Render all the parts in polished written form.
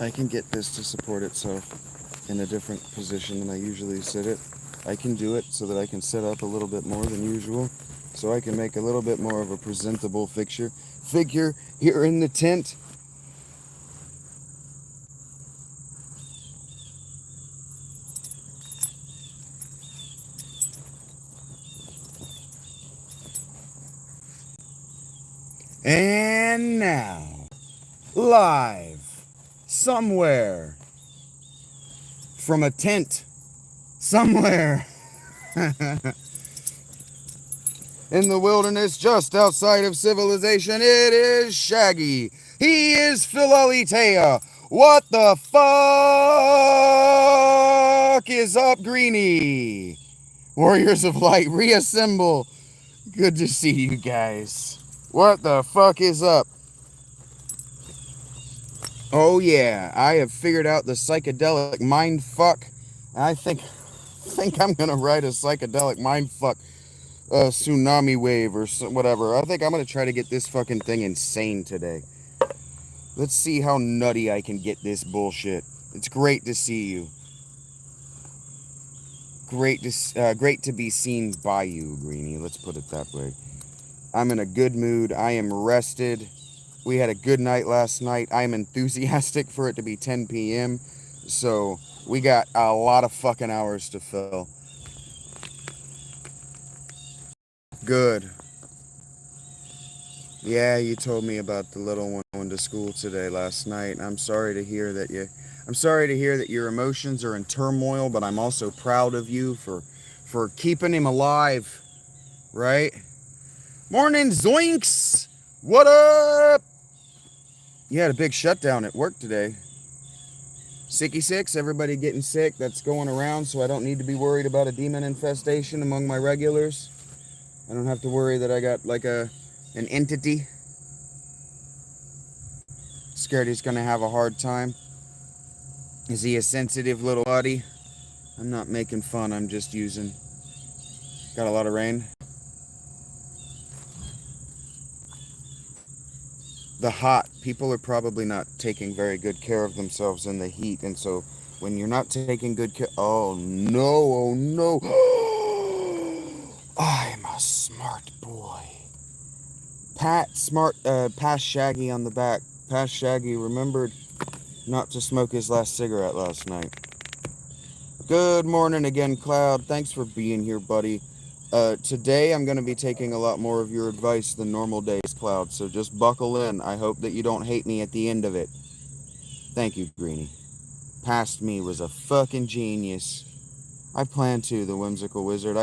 I can get this to support itself in a different position than I usually sit it. I can do it so that I can sit up a little bit more than usual, so I can make a little bit more of a presentable figure here in the tent. And now, live, somewhere, from a tent, somewhere, in the wilderness just outside of civilization, it is Shaggy. He is PHILALITHEIA. What the fuck is up, Greenie? Warriors of Light, reassemble. Good to see you guys. What the fuck is up? Oh yeah, I have figured out the psychedelic mind fuck. I think I'm gonna write a psychedelic mind fuck tsunami wave or whatever. I think I'm gonna try to get this fucking thing insane today. Let's see how nutty I can get this bullshit. It's great to see you. Great to be seen by you, Greenie. Let's put it that way. I'm in a good mood. I am rested. We had a good night last night. I'm enthusiastic for it to be 10 p.m. So we got a lot of fucking hours to fill. Good. Yeah, you told me about the little one going to school today last night. I'm sorry to hear that your emotions are in turmoil, but I'm also proud of you for keeping him alive, right? Morning, Zoinks! What up? You had a big shutdown at work today. Sicky sicks, everybody getting sick. That's going around, so I don't need to be worried about a demon infestation among my regulars. I don't have to worry that I got like an entity. Scared he's gonna have a hard time. Is he a sensitive little buddy? I'm not making fun, I'm just using. Got a lot of rain. The hot. People are probably not taking very good care of themselves in the heat, and so when you're not taking good care... Oh no. I'm a smart boy. Pat Shaggy on the back. Pat Shaggy remembered not to smoke his last cigarette last night. Good morning again, Cloud. Thanks for being here, buddy. Today I'm going to be taking a lot more of your advice than normal days, Cloud, so just buckle in. I hope that you don't hate me at the end of it. Thank you, Greenie. Past me was a fucking genius. I plan to, the whimsical wizard.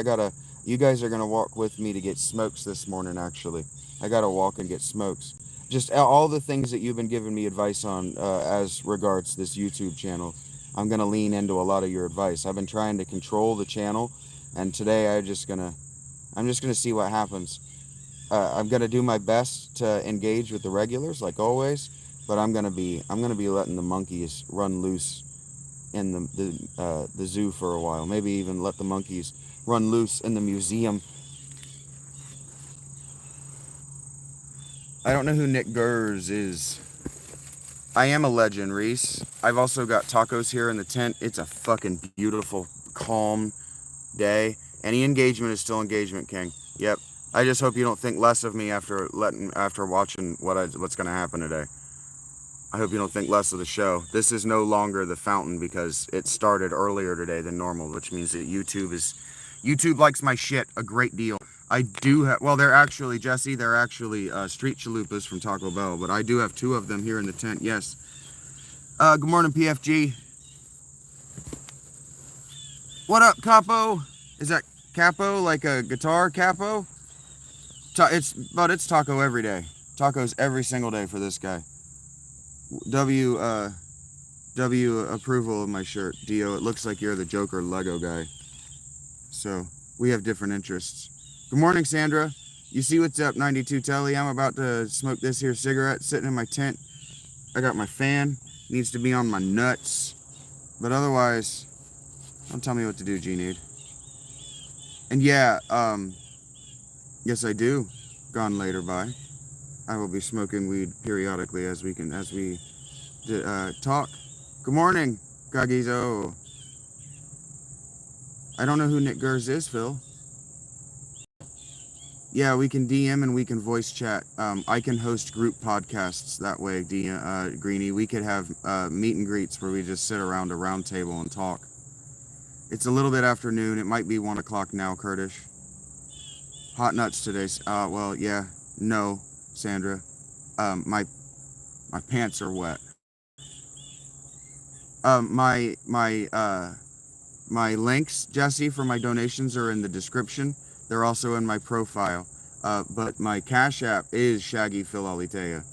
You guys are going to walk with me to get smokes this morning, actually. I got to walk and get smokes. Just all the things that you've been giving me advice on as regards this YouTube channel. I'm going to lean into a lot of your advice. I've been trying to control the channel, and today I'm just going to see what happens. I'm going to do my best to engage with the regulars like always, but I'm going to be letting the monkeys run loose in the zoo for a while. Maybe even let the monkeys run loose in the museum. I don't know who Nick Gers is. I am a legend, Reese. I've also got tacos here in the tent. It's a fucking beautiful, calm day. Any engagement is still engagement, King. Yep. I just hope you don't think less of me after watching what's going to happen today. I hope you don't think less of the show. This is no longer the fountain because it started earlier today than normal, which means that YouTube likes my shit a great deal. I do have, well, they're actually, Jesse, street chalupas from Taco Bell, but I do have 2 of them here in the tent, yes. Good morning, PFG. What up, Capo? Is that Capo, like a guitar Capo? It's taco every day. Tacos every single day for this guy. W approval of my shirt. Dio, it looks like you're the Joker Lego guy. So, we have different interests. Good morning, Sandra. You see what's up, 92 Telly? I'm about to smoke this here cigarette sitting in my tent. I got my fan. Needs to be on my nuts. But otherwise, don't tell me what to do, G-Need. And yeah, yes I do. Gone later by. I will be smoking weed periodically as we talk. Good morning, Gagizo. I don't know who Nick Gers is, Phil. Yeah, we can DM and we can voice chat. I can host group podcasts that way, Greenie. We could have meet and greets where we just sit around a round table and talk. It's a little bit after noon. It might be 1 o'clock now, Kurdish. Hot nuts today. Well, yeah. No, Sandra. My pants are wet. My links, Jesse, for my donations are in the description. They're also in my profile. But my Cash App is Shaggy PHILALITHEIA.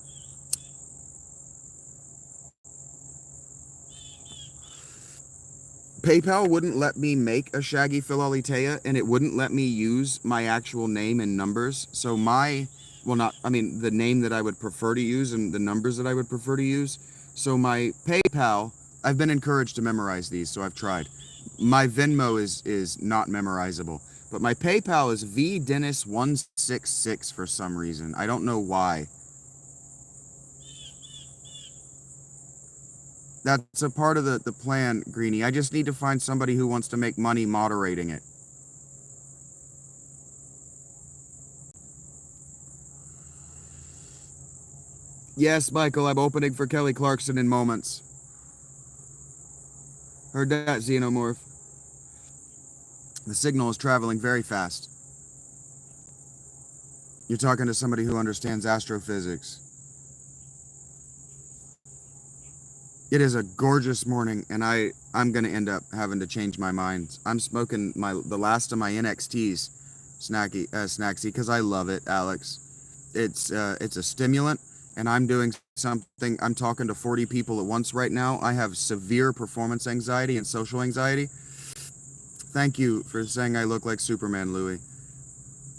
PayPal wouldn't let me make a Shaggy PHILALITHEIA, and it wouldn't let me use my actual name and numbers. So the name that I would prefer to use and the numbers that I would prefer to use. So my PayPal, I've been encouraged to memorize these, so I've tried. My Venmo is not memorizable, but my PayPal is VDennis166 for some reason. I don't know why. That's a part of the plan, Greenie. I just need to find somebody who wants to make money moderating it. Yes, Michael, I'm opening for Kelly Clarkson in moments. Heard that, Xenomorph. The signal is traveling very fast. You're talking to somebody who understands astrophysics. It is a gorgeous morning, and I'm going to end up having to change my mind. I'm smoking the last of my NXTs, Snacksy, because I love it, Alex. It's a stimulant, and I'm doing something. I'm talking to 40 people at once right now. I have severe performance anxiety and social anxiety. Thank you for saying I look like Superman, Louie.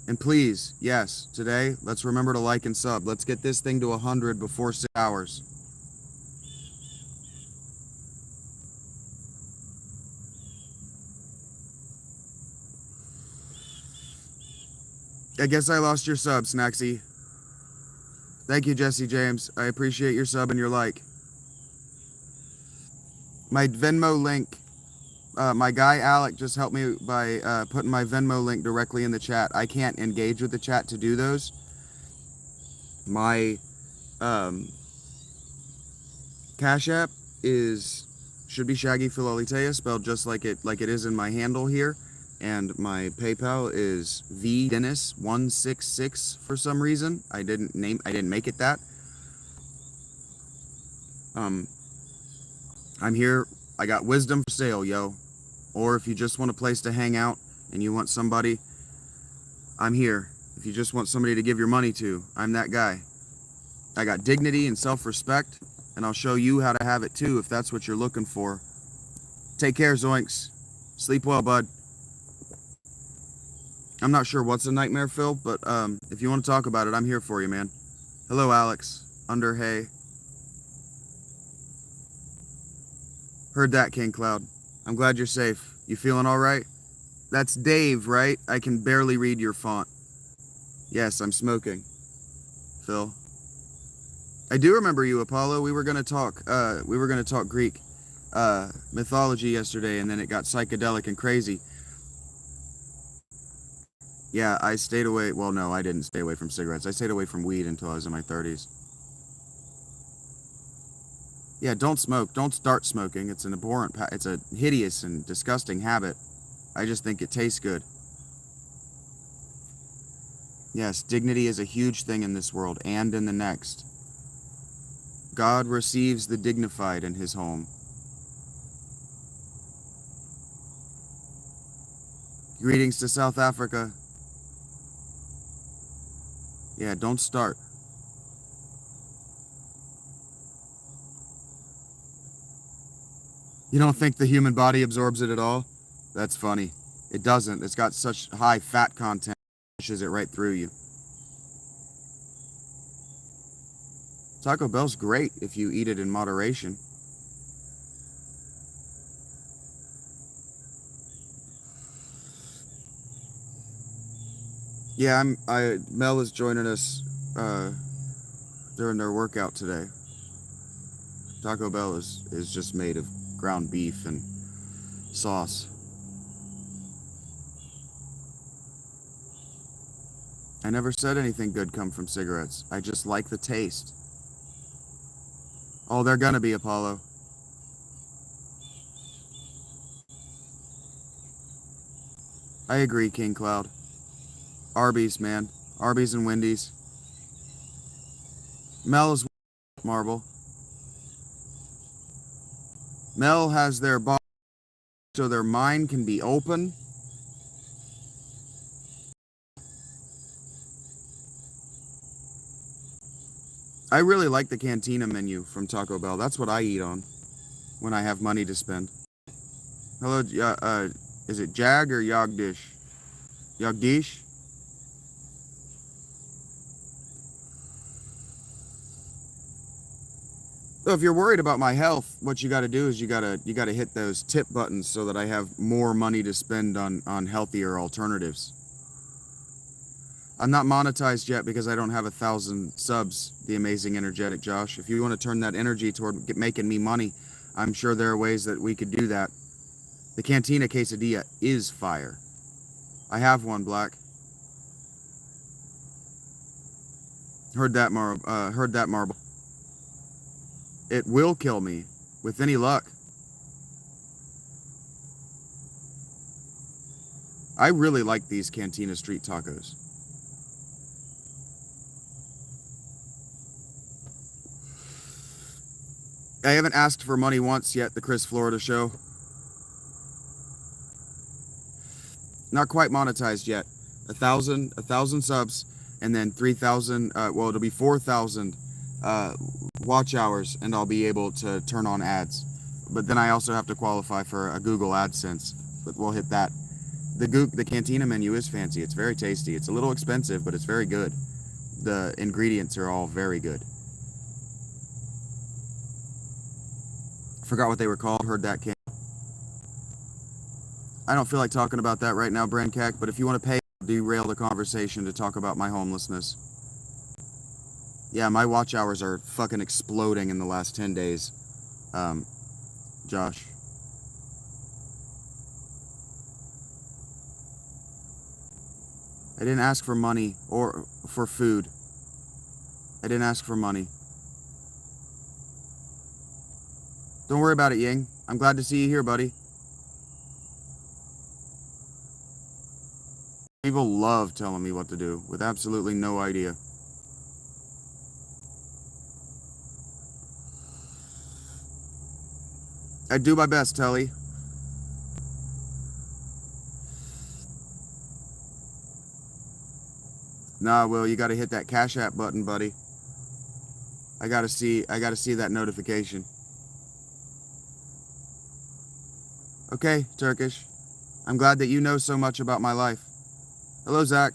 And please, yes, today, let's remember to like and sub. Let's get this thing to 100 before 6 hours. I guess I lost your sub, Snacksy. Thank you, Jesse James. I appreciate your sub and your like. My Venmo link, my guy Alec just helped me by putting my Venmo link directly in the chat. I can't engage with the chat to do those. My Cash App should be Shaggy PHILALITHEIA, spelled just like it is in my handle here. And my PayPal is VDennis166 for some reason. I didn't make it that. I'm here. I got wisdom for sale, yo. Or if you just want a place to hang out and you want somebody, I'm here. If you just want somebody to give your money to, I'm that guy. I got dignity and self-respect, and I'll show you how to have it too if that's what you're looking for. Take care, Zoinks. Sleep well, bud. I'm not sure what's a nightmare, Phil, but if you want to talk about it, I'm here for you, man. Hello, Alex. Underhay. Heard that, King Cloud. I'm glad you're safe. You feeling all right? That's Dave, right? I can barely read your font. Yes, I'm smoking. Phil. I do remember you, Apollo. We were gonna talk Greek mythology yesterday, and then it got psychedelic and crazy. Yeah, I stayed away. Well, no, I didn't stay away from cigarettes. I stayed away from weed until I was in my 30s. Yeah, don't smoke. Don't start smoking. It's an abhorrent, it's a hideous and disgusting habit. I just think it tastes good. Yes, dignity is a huge thing in this world and in the next. God receives the dignified in his home. Greetings to South Africa. Yeah, don't start. You don't think the human body absorbs it at all? That's funny. It doesn't. It's got such high fat content, it pushes it right through you. Taco Bell's great if you eat it in moderation. Yeah, Mel is joining us during their workout today. Taco Bell is just made of ground beef and sauce. I never said anything good come from cigarettes. I just like the taste. Oh, they're gonna be, Apollo. I agree, King Cloud. Arby's, man. Arby's and Wendy's. Mel is Marble. Mel has their body so their mind can be open. I really like the Cantina menu from Taco Bell. That's what I eat on when I have money to spend. Hello, is it Jag or Yogdish? Yogdish? So if you're worried about my health, what you got to do is you got to hit those tip buttons so that I have more money to spend on healthier alternatives. I'm not monetized yet because I don't have 1,000 subs, the amazing energetic Josh. If you want to turn that energy toward making me money, I'm sure there are ways that we could do that. The Cantina quesadilla is fire. I have one, Black. Heard that, Marble. It will kill me, with any luck. I really like these Cantina street tacos. I haven't asked for money once yet, the Chris Florida show. Not quite monetized yet. 1,000 subs, and then 3,000, well, it'll be 4,000 watch hours, and I'll be able to turn on ads. But then I also have to qualify for a Google AdSense, but we'll hit that. The Cantina menu is fancy. It's very tasty. It's a little expensive, but it's very good. The ingredients are all very good. Forgot what they were called. Heard that, Cam. I don't feel like talking about that right now, Brencac, but if you want to pay, I'll derail the conversation to talk about my homelessness. Yeah, my watch hours are fucking exploding in the last 10 days. Josh. I didn't ask for money or for food. I didn't ask for money. Don't worry about it, Ying. I'm glad to see you here, buddy. People love telling me what to do with absolutely no idea. I do my best, Telly. Nah, Will, you gotta hit that Cash App button, buddy. I gotta see that notification. Okay, Turkish. I'm glad that you know so much about my life. Hello, Zach.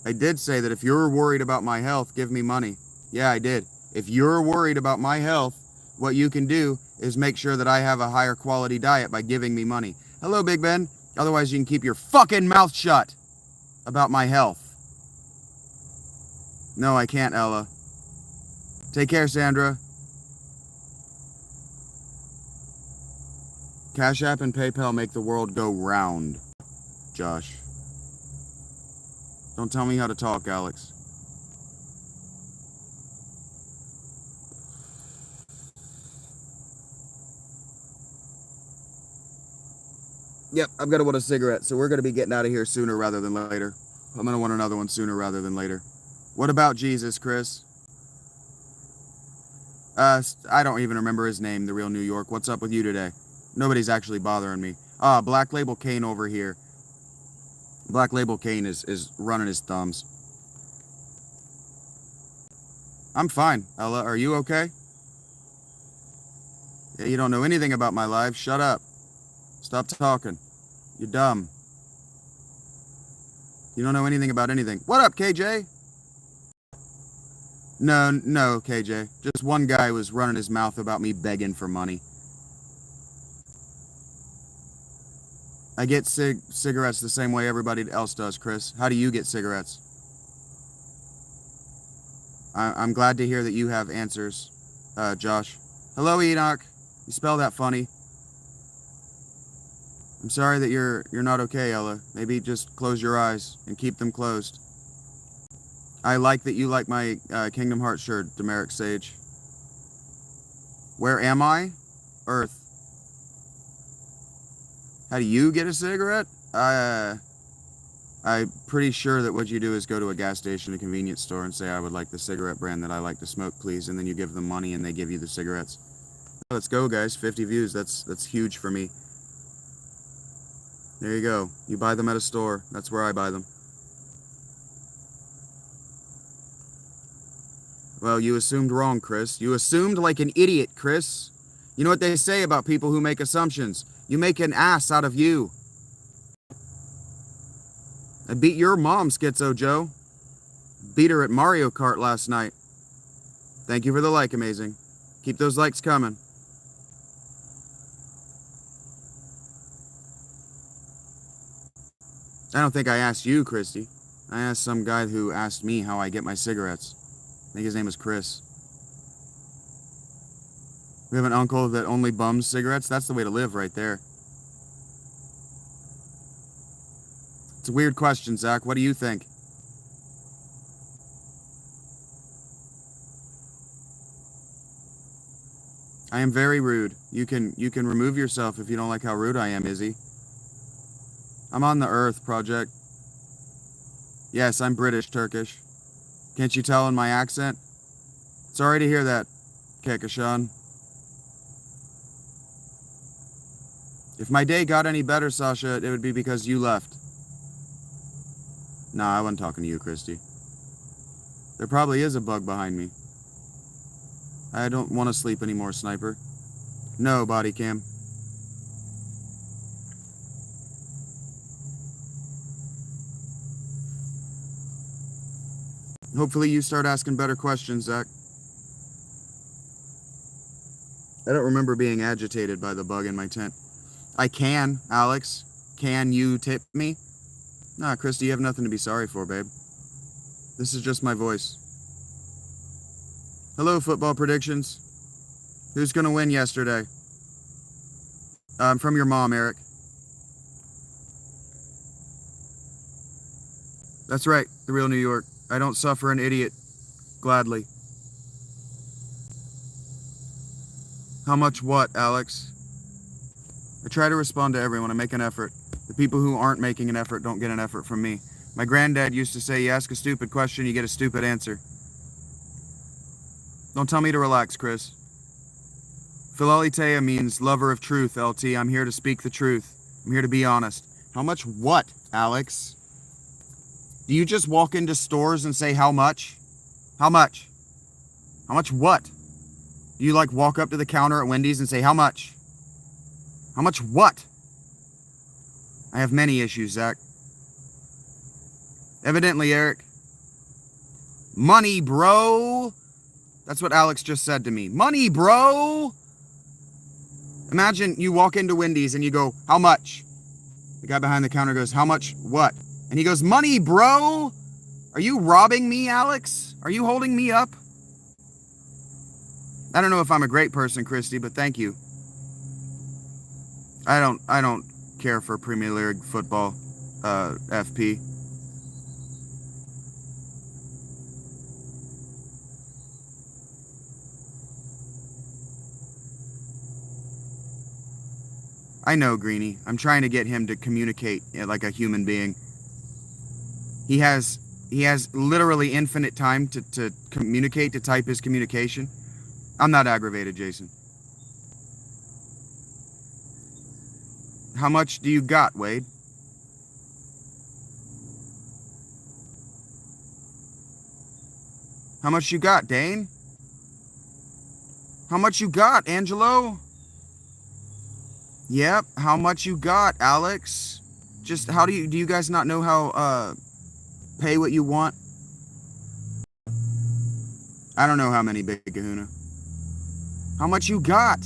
I did say that if you're worried about my health, give me money. Yeah, I did. If you're worried about my health, what you can do is make sure that I have a higher quality diet by giving me money. Hello, Big Ben. Otherwise, you can keep your fucking mouth shut about my health. No, I can't, Ella. Take care, Sandra. Cash App and PayPal make the world go round, Josh. Don't tell me how to talk, Alex. Yep, I've got to want a cigarette, so we're going to be getting out of here sooner rather than later. I'm going to want another one sooner rather than later. What about Jesus, Chris? I don't even remember his name, the real New York. What's up with you today? Nobody's actually bothering me. Black Label Kane over here. Black Label Kane is running his thumbs. I'm fine, Ella. Are you okay? Yeah, you don't know anything about my life. Shut up. Stop talking. You're dumb. You don't know anything about anything. What up, KJ? No, KJ. Just one guy was running his mouth about me begging for money. I get cigarettes the same way everybody else does, Chris. How do you get cigarettes? I'm glad to hear that you have answers, Josh. Hello, Enoch. You spell that funny. I'm sorry that you're not okay, Ella. Maybe just close your eyes and keep them closed. I like that you like my Kingdom Hearts shirt, Demeric Sage. Where am I? Earth. How do you get a cigarette? I'm pretty sure that what you do is go to a gas station, a convenience store, and say, I would like the cigarette brand that I like to smoke, please. And then you give them money and they give you the cigarettes. Let's go, guys. 50 views. That's huge for me. There you go. You buy them at a store. That's where I buy them. Well, you assumed wrong, Chris. You assumed like an idiot, Chris. You know what they say about people who make assumptions? You make an ass out of you. I beat your mom, Schizo Joe. Beat her at Mario Kart last night. Thank you for the like, amazing. Keep those likes coming. I don't think I asked you, Christy. I asked some guy who asked me how I get my cigarettes. I think his name is Chris. We have an uncle that only bums cigarettes. That's the way to live right there. It's a weird question, Zach. What do you think? I am very rude. You can remove yourself if you don't like how rude I am, Izzy. I'm on the Earth Project. Yes, I'm British Turkish. Can't you tell in my accent? Sorry to hear that, Kekashan. If my day got any better, Sasha, it would be because you left. Nah, I wasn't talking to you, Christy. There probably is a bug behind me. I don't want to sleep anymore, Sniper. No, body cam. Hopefully you start asking better questions, Zach. I don't remember being agitated by the bug in my tent. I can, Alex. Can you tip me? Nah, Christy, you have nothing to be sorry for, babe. This is just my voice. Hello, football predictions. Who's gonna win yesterday? From your mom, Eric. That's right, the real New York. I don't suffer an idiot gladly. How much what, Alex? I try to respond to everyone. I make an effort. The people who aren't making an effort don't get an effort from me. My granddad used to say, you ask a stupid question, you get a stupid answer. Don't tell me to relax, Chris. PHILALITHEIA means lover of truth, LT. I'm here to speak the truth. I'm here to be honest. How much what, Alex? Do you just walk into stores and say how much? How much? How much what? Do you like walk up to the counter at Wendy's and say how much? How much what? I have many issues, Zach. Evidently, Eric. Money, bro. That's what Alex just said to me. Money, bro. Imagine you walk into Wendy's and you go, how much? The guy behind the counter goes, how much what? And he goes, money, bro. Are you robbing me, Alex? Are you holding me up? I don't know if I'm a great person, Christy, but thank you. I don't care for Premier League football, FP. I know, Greenie. I'm trying to get him to communicate like a human being. He has literally infinite time to communicate, to type his communication. I'm not aggravated, Jason. How much do you got, Wade? How much you got, Dane? How much you got, Angelo? Yep, how much you got, Alex? Just how do you guys not know how pay what you want? I don't know how many, Big Kahuna. How much you got?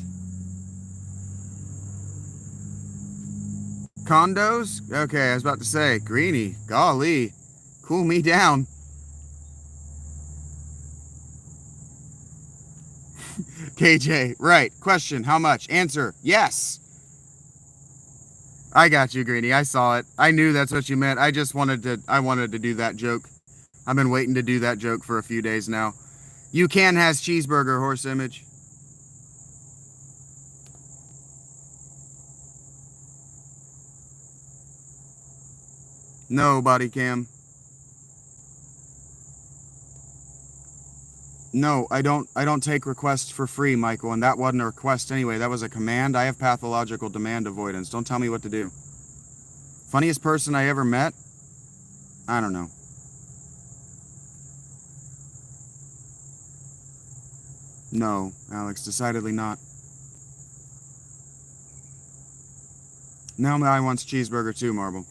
Condos? Okay, I was about to say, Greenie, golly, cool me down. KJ, right. Question, how much? Answer, yes. I got you, Greenie. I saw it. I knew that's what you meant. I wanted to do that joke. I've been waiting to do that joke for a few days now. You can has cheeseburger, horse image. No, body cam. No, I don't take requests for free, Michael, and that wasn't a request anyway. That was a command. I have pathological demand avoidance. Don't tell me what to do. Funniest person I ever met? I don't know. No, Alex, decidedly not. Now I wants cheeseburger too, Marble.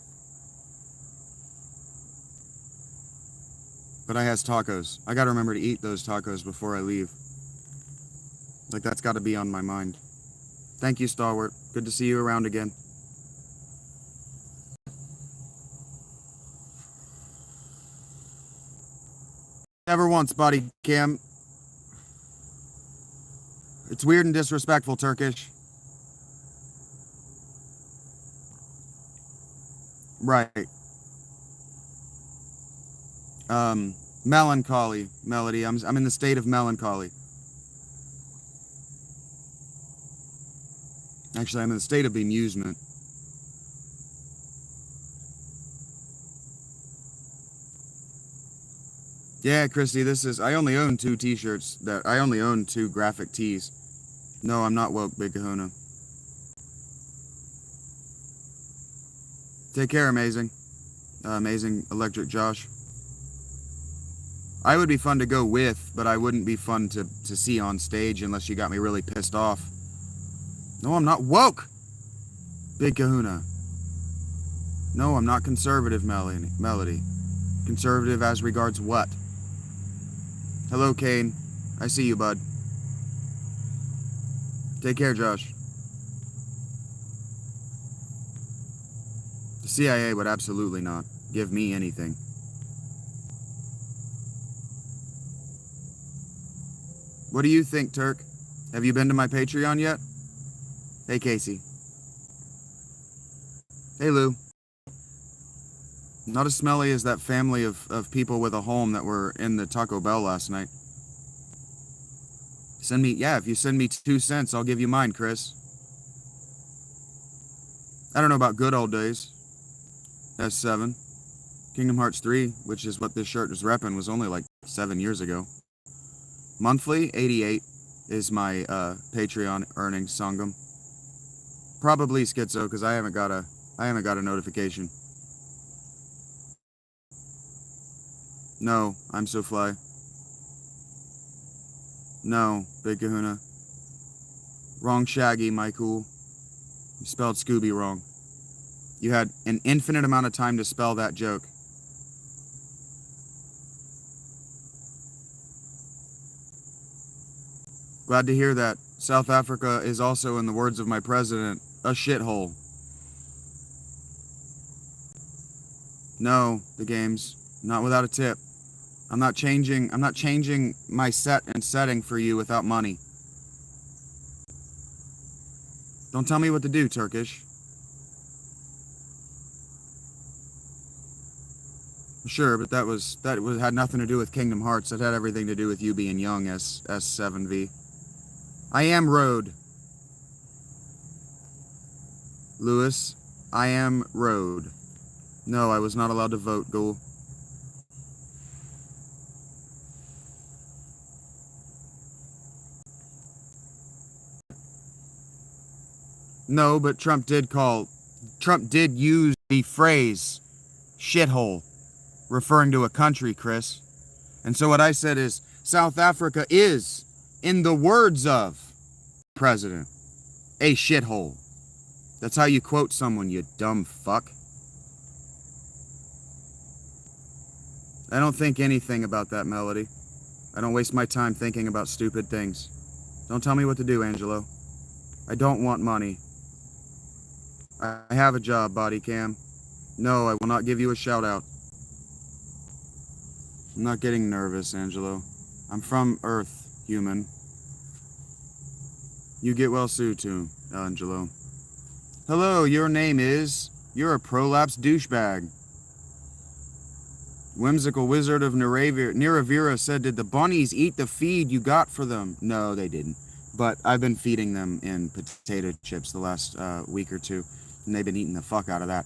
But I has tacos. I gotta remember to eat those tacos before I leave. Like, that's gotta be on my mind. Thank you, Stalwart. Good to see you around again. Never once, body cam. It's weird and disrespectful, Turkish. Right. Melancholy, Melody. I'm in the state of melancholy. Actually, I'm in the state of bemusement. Yeah, Christy, I only own 2 t-shirts. I only own 2 graphic tees. No, I'm not woke, Big Kahuna. Take care, amazing. Amazing Electric Josh. I would be fun to go with, but I wouldn't be fun to see on stage unless you got me really pissed off. No, I'm not woke, Big Kahuna. No, I'm not conservative, Melody. Conservative as regards what? Hello, Kane. I see you, bud. Take care, Josh. The CIA would absolutely not give me anything. What do you think, Turk? Have you been to my Patreon yet? Hey, Casey. Hey, Lou. Not as smelly as that family of people with a home that were in the Taco Bell last night. If you send me 2 cents, I'll give you mine, Chris. I don't know about good old days. S7. Kingdom Hearts 3, which is what this shirt is repping, was only like 7 years ago. Monthly, 88 is my Patreon earnings, Sangam. Probably Schizo, because I haven't got a notification. No, I'm so fly. No, Big Kahuna. Wrong Shaggy, my cool. You spelled Scooby wrong. You had an infinite amount of time to spell that joke. Glad to hear that. South Africa is also, in the words of my president, a shithole. No, the games. Not without a tip. I'm not changing my set and setting for you without money. Don't tell me what to do, Turkish. Sure, but that had nothing to do with Kingdom Hearts. It had everything to do with you being young, S7V. I am Road. Lewis, I am Road. No, I was not allowed to vote, Ghoul. No, but Trump did use the phrase shithole, referring to a country, Chris. And so what I said is, South Africa is, in the words of President, a shithole. That's how you quote someone, you dumb fuck. I don't think anything about that, Melody. I don't waste my time thinking about stupid things. Don't tell me what to do, Angelo. I don't want money. I have a job, body cam. No, I will not give you a shout out. I'm not getting nervous, Angelo. I'm from Earth, human. You get well soon, too, Angelo. Hello, your name is... You're a prolapse douchebag. Whimsical Wizard of Niravira said, did the bunnies eat the feed you got for them? No, they didn't. But I've been feeding them in potato chips the last week or two, and they've been eating the fuck out of that.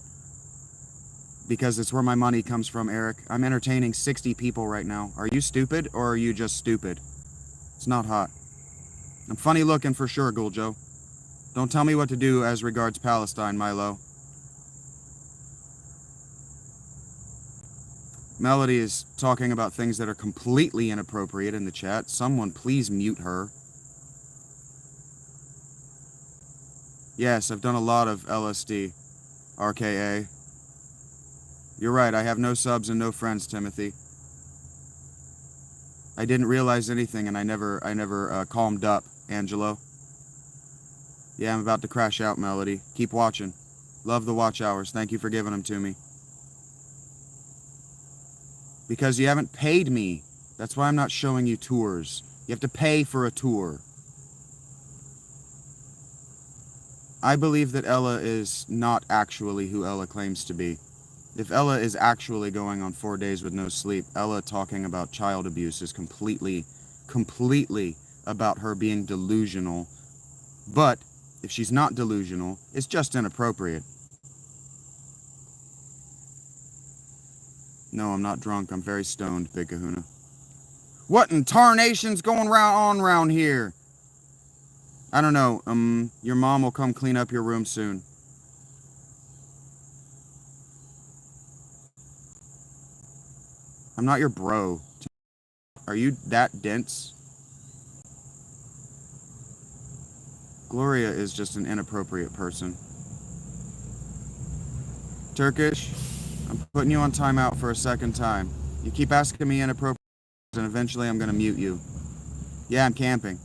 Because it's where my money comes from, Eric. I'm entertaining 60 people right now. Are you stupid, or are you just stupid? It's not hot. I'm funny looking for sure, Guljo. Don't tell me what to do as regards Palestine, Milo. Melody is talking about things that are completely inappropriate in the chat. Someone please mute her. Yes, I've done a lot of LSD. RKA. You're right, I have no subs and no friends, Timothy. I didn't realize anything and I never calmed up, Angelo. Yeah, I'm about to crash out, Melody. Keep watching. Love the watch hours. Thank you for giving them to me. Because you haven't paid me. That's why I'm not showing you tours. You have to pay for a tour. I believe that Ella is not actually who Ella claims to be. If Ella is actually going on 4 days with no sleep, Ella talking about child abuse is completely about her being delusional. But if she's not delusional, it's just inappropriate. No, I'm not drunk. I'm very stoned, Big Kahuna. What in tarnation's going on around here? I don't know. Your mom will come clean up your room soon. I'm not your bro. Are you that dense? Gloria is just an inappropriate person. Turkish, I'm putting you on timeout for a second time. You keep asking me inappropriate and eventually I'm gonna mute you. Yeah, I'm camping.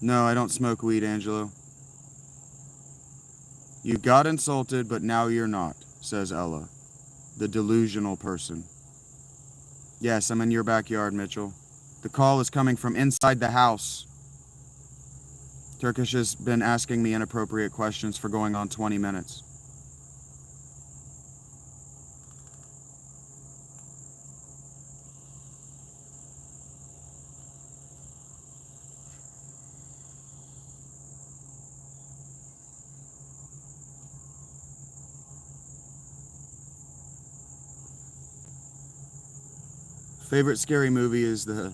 No, I don't smoke weed, Angelo. You got insulted, but now you're not, says Ella, the delusional person. Yes, I'm in your backyard, Mitchell. The call is coming from inside the house. Turkish has been asking me inappropriate questions for going on 20 minutes. Favorite scary movie is The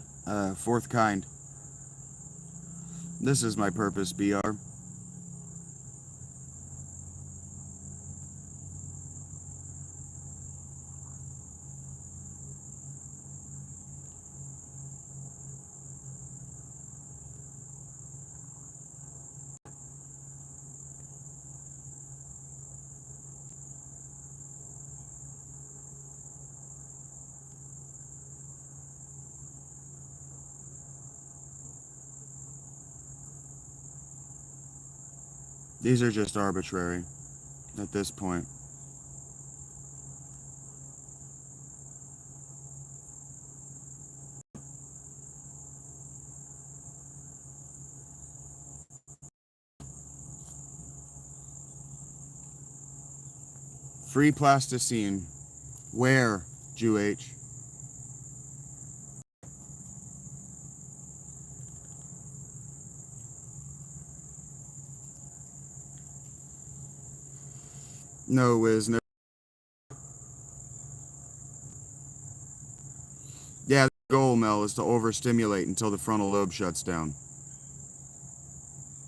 Fourth Kind. This is my purpose, BR. These are just arbitrary at this point. Free plasticine. Where, Jew H? No, Wiz, no. Yeah, the goal, Mel, is to overstimulate until the frontal lobe shuts down.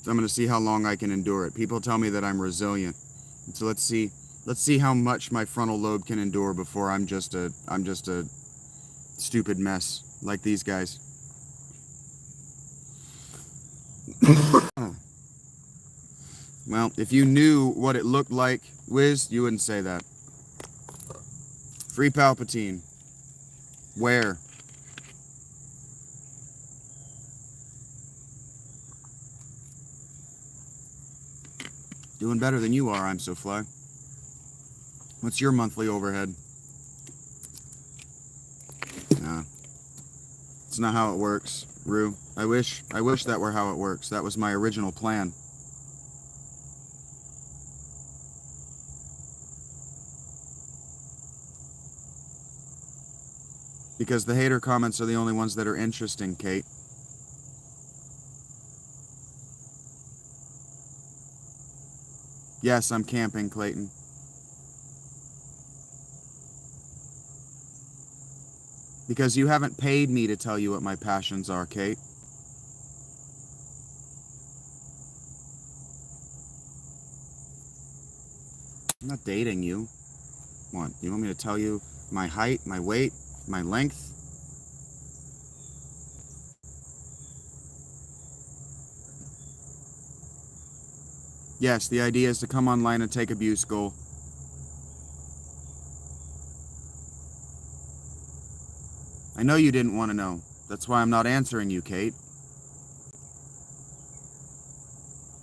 So I'm going to see how long I can endure it. People tell me that I'm resilient. And so let's see how much my frontal lobe can endure before I'm just a stupid mess like these guys. Well, if you knew what it looked like, Wiz, you wouldn't say that. Free Palpatine. Where? Doing better than you are, I'm so fly. What's your monthly overhead? Nah, it's not how it works, Rue. I wish that were how it works. That was my original plan. Because the hater comments are the only ones that are interesting, Kate. Yes, I'm camping, Clayton. Because you haven't paid me to tell you what my passions are, Kate. I'm not dating you. What, you want me to tell you my height, my weight, my length? Yes, the idea is to come online and take abuse, goal. I know you didn't want to know. That's why I'm not answering you, Kate.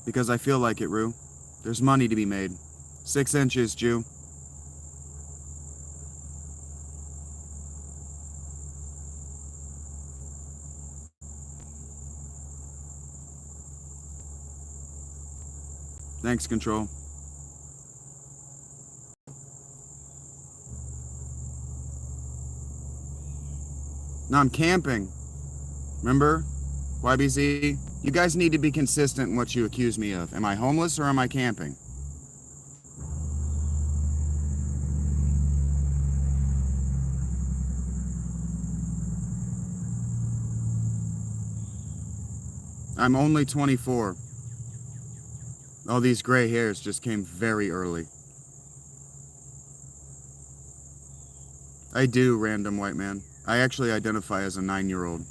Because I feel like it, Rue. There's money to be made. 6 inches, Jew. Thanks, Control. No, I'm camping. Remember? YBZ? You guys need to be consistent in what you accuse me of. Am I homeless or am I camping? I'm only 24. All these gray hairs just came very early. I do, random white man. I actually identify as a 9-year-old.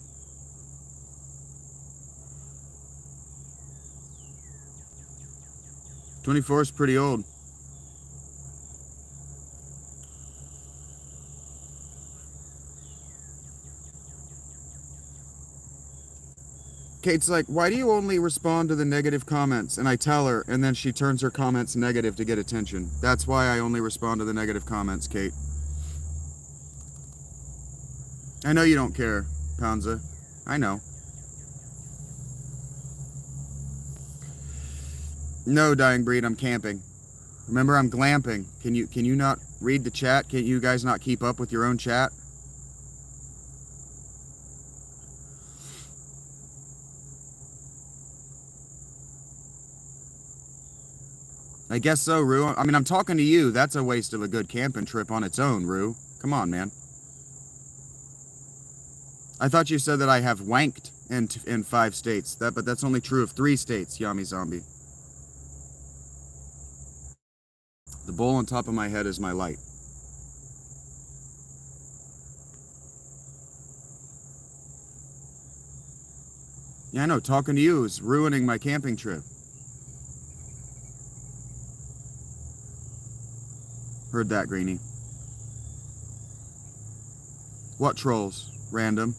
24 is pretty old. Kate's like, why do you only respond to the negative comments? And I tell her, and then she turns her comments negative to get attention. That's why I only respond to the negative comments, Kate. I know you don't care, Pounza. I know. No, Dying Breed, I'm camping. Remember, I'm glamping. Can you not read the chat? Can't you guys not keep up with your own chat? I guess so, Rue. I mean, I'm talking to you. That's a waste of a good camping trip on its own, Rue. Come on, man. I thought you said that I have wanked in 5 states. But that's only true of 3 states, Yami Zombie. The bowl on top of my head is my light. Yeah, I know. Talking to you is ruining my camping trip. Heard that, Greenie. What trolls? Random.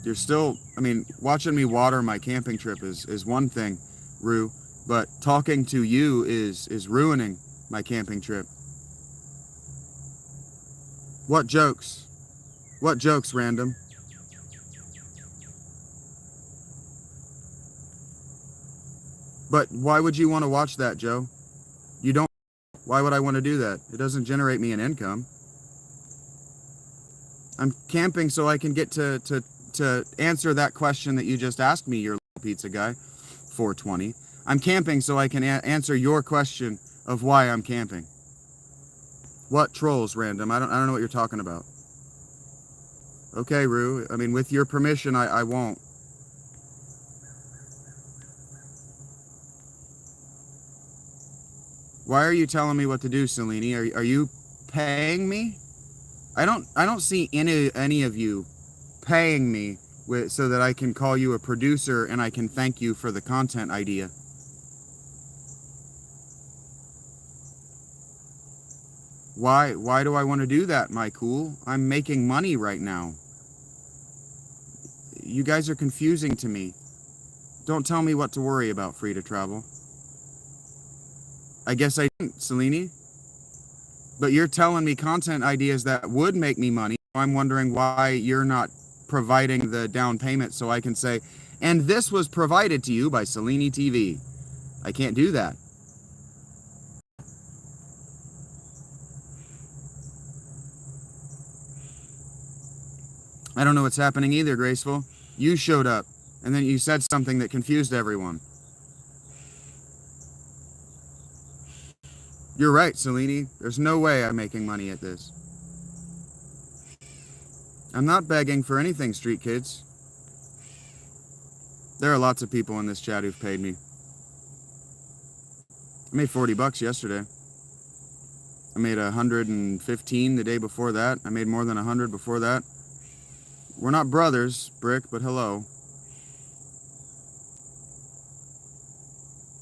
You're still, I mean, watching me water my camping trip is one thing, Rue, but talking to you is ruining my camping trip. What jokes? What jokes, Random? But why would you want to watch that, Joe? You don't. Why would I want to do that? It doesn't generate me an income. I'm camping so I can get to answer that question that you just asked me, your little pizza guy, 420. I'm camping so I can answer your question of why I'm camping. What trolls, Random? I don't know what you're talking about. Okay, Rue. I mean, with your permission, I won't. Why are you telling me what to do, Selene? Are you paying me? I don't see any of you paying me so that I can call you a producer and I can thank you for the content idea. Why do I want to do that, my cool? I'm making money right now. You guys are confusing to me. Don't tell me what to worry about, free to travel. I guess I didn't, Selene. But you're telling me content ideas that would make me money. I'm wondering why you're not providing the down payment so I can say, and this was provided to you by Selene TV. I can't do that. I don't know what's happening either, Graceful. You showed up, and then you said something that confused everyone. You're right, Selene. There's no way I'm making money at this. I'm not begging for anything, street kids. There are lots of people in this chat who've paid me. I made $40 yesterday. I made 115 the day before that. I made more than 100 before that. We're not brothers, Brick, but hello.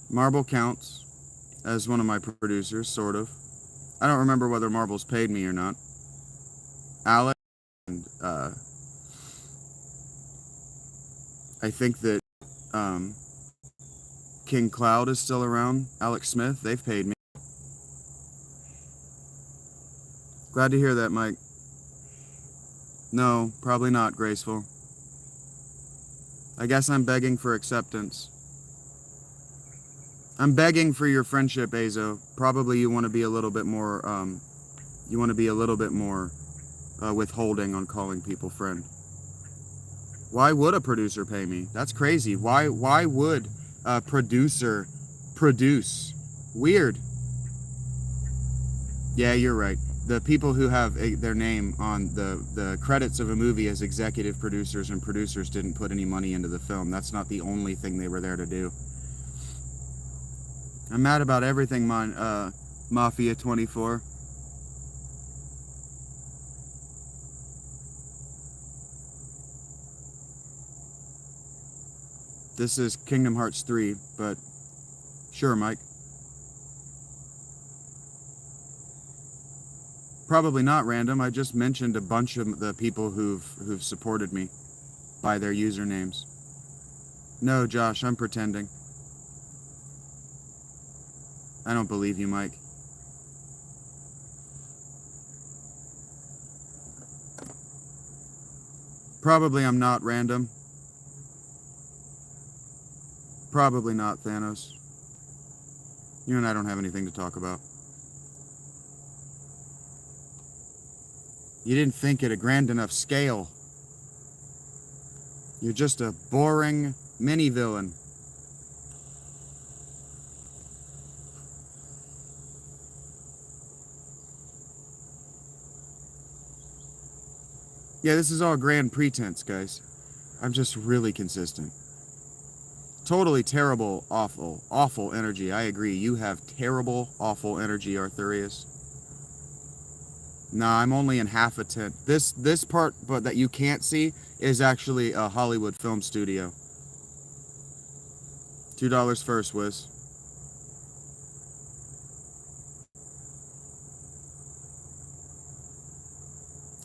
Marble counts as one of my producers, sort of. I don't remember whether Marble's paid me or not. Alex and I think that King Cloud is still around. Alex Smith, they've paid me. Glad to hear that, Mike. No, probably not, Graceful. I guess I'm begging for acceptance. I'm begging for your friendship, Azo. Probably you want to be a little bit more, withholding on calling people friend. Why would a producer pay me? That's crazy. Why would a producer produce? Weird. Yeah, you're right. The people who have their name on the credits of a movie as executive producers and producers didn't put any money into the film. That's not the only thing they were there to do. I'm mad about everything, Mafia 24. This is Kingdom Hearts 3, but sure, Mike. Probably not random. I just mentioned a bunch of the people who've supported me by their usernames. No, Josh, I'm pretending. I don't believe you, Mike. Probably I'm not random. Probably not, Thanos. You and I don't have anything to talk about. You didn't think at a grand enough scale. You're just a boring mini-villain. Yeah, this is all grand pretense, guys. I'm just really consistent. Totally terrible, awful energy. I agree. You have terrible, awful energy, Arthurius. Nah, I'm only in half a tent. This part, but that you can't see, is actually a Hollywood film studio. $2 first, Wiz.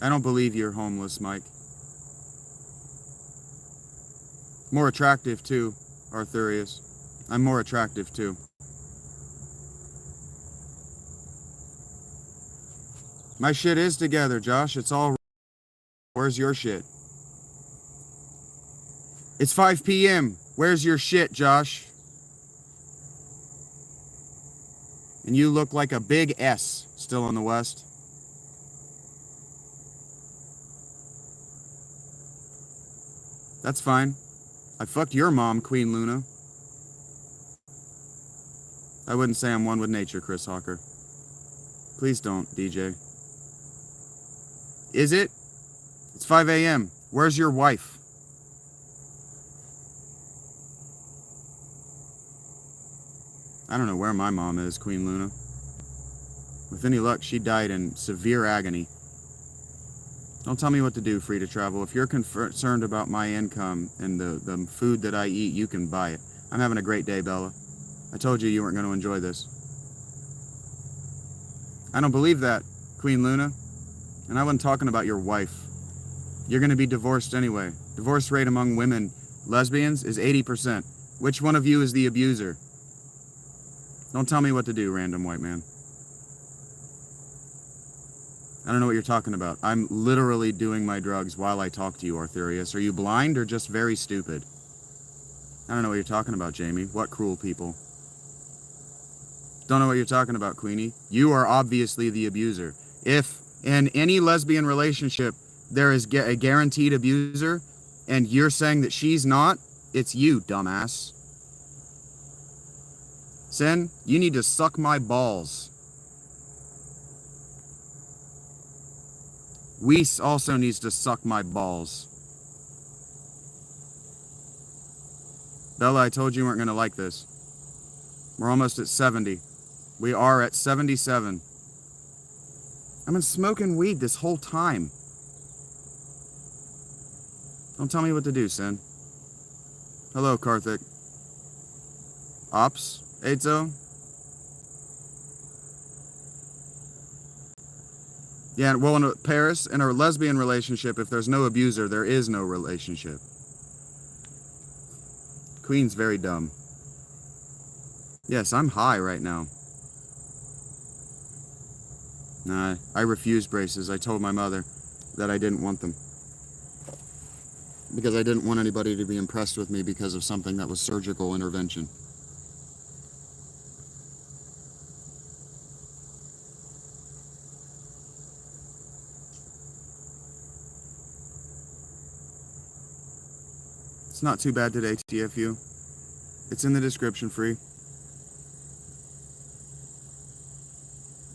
I don't believe you're homeless, Mike. More attractive, too, Arthurius. I'm more attractive, too. My shit is together, Josh. It's all... Where's your shit? It's 5 p.m. Where's your shit, Josh? And you look like a big S still in the West. That's fine. I fucked your mom, Queen Luna. I wouldn't say I'm one with nature, Chris Hawker. Please don't, DJ. Is it? It's 5 a.m. Where's your wife? I don't know where my mom is, Queen Luna. With any luck, she died in severe agony. Don't tell me what to do, free to travel. If you're concerned about my income and the food that I eat, you can buy it. I'm having a great day, Bella. I told you weren't going to enjoy this. I don't believe that, Queen Luna. And I wasn't talking about your wife. You're going to be divorced anyway. Divorce rate among women, lesbians, is 80%. Which one of you is the abuser? Don't tell me what to do, random white man. I don't know what you're talking about. I'm literally doing my drugs while I talk to you, Arthurius. Are you blind or just very stupid? I don't know what you're talking about, Jamie. What cruel people? Don't know what you're talking about, Queenie. You are obviously the abuser. If in any lesbian relationship there is a guaranteed abuser, and you're saying that she's not, it's you, dumbass. Sin, you need to suck my balls. Weiss also needs to suck my balls. Bella, I told you weren't going to like this. We're almost at 70. We are at 77. I've been smoking weed this whole time. Don't tell me what to do, Sin. Hello, Karthik. Ops? Eidzo? Yeah, well, in Paris, in a lesbian relationship, if there's no abuser, there is no relationship. Queen's very dumb. Yes, I'm high right now. Nah, I refused braces. I told my mother that I didn't want them. Because I didn't want anybody to be impressed with me because of something that was surgical intervention. It's not too bad today, TFU. It's in the description, free.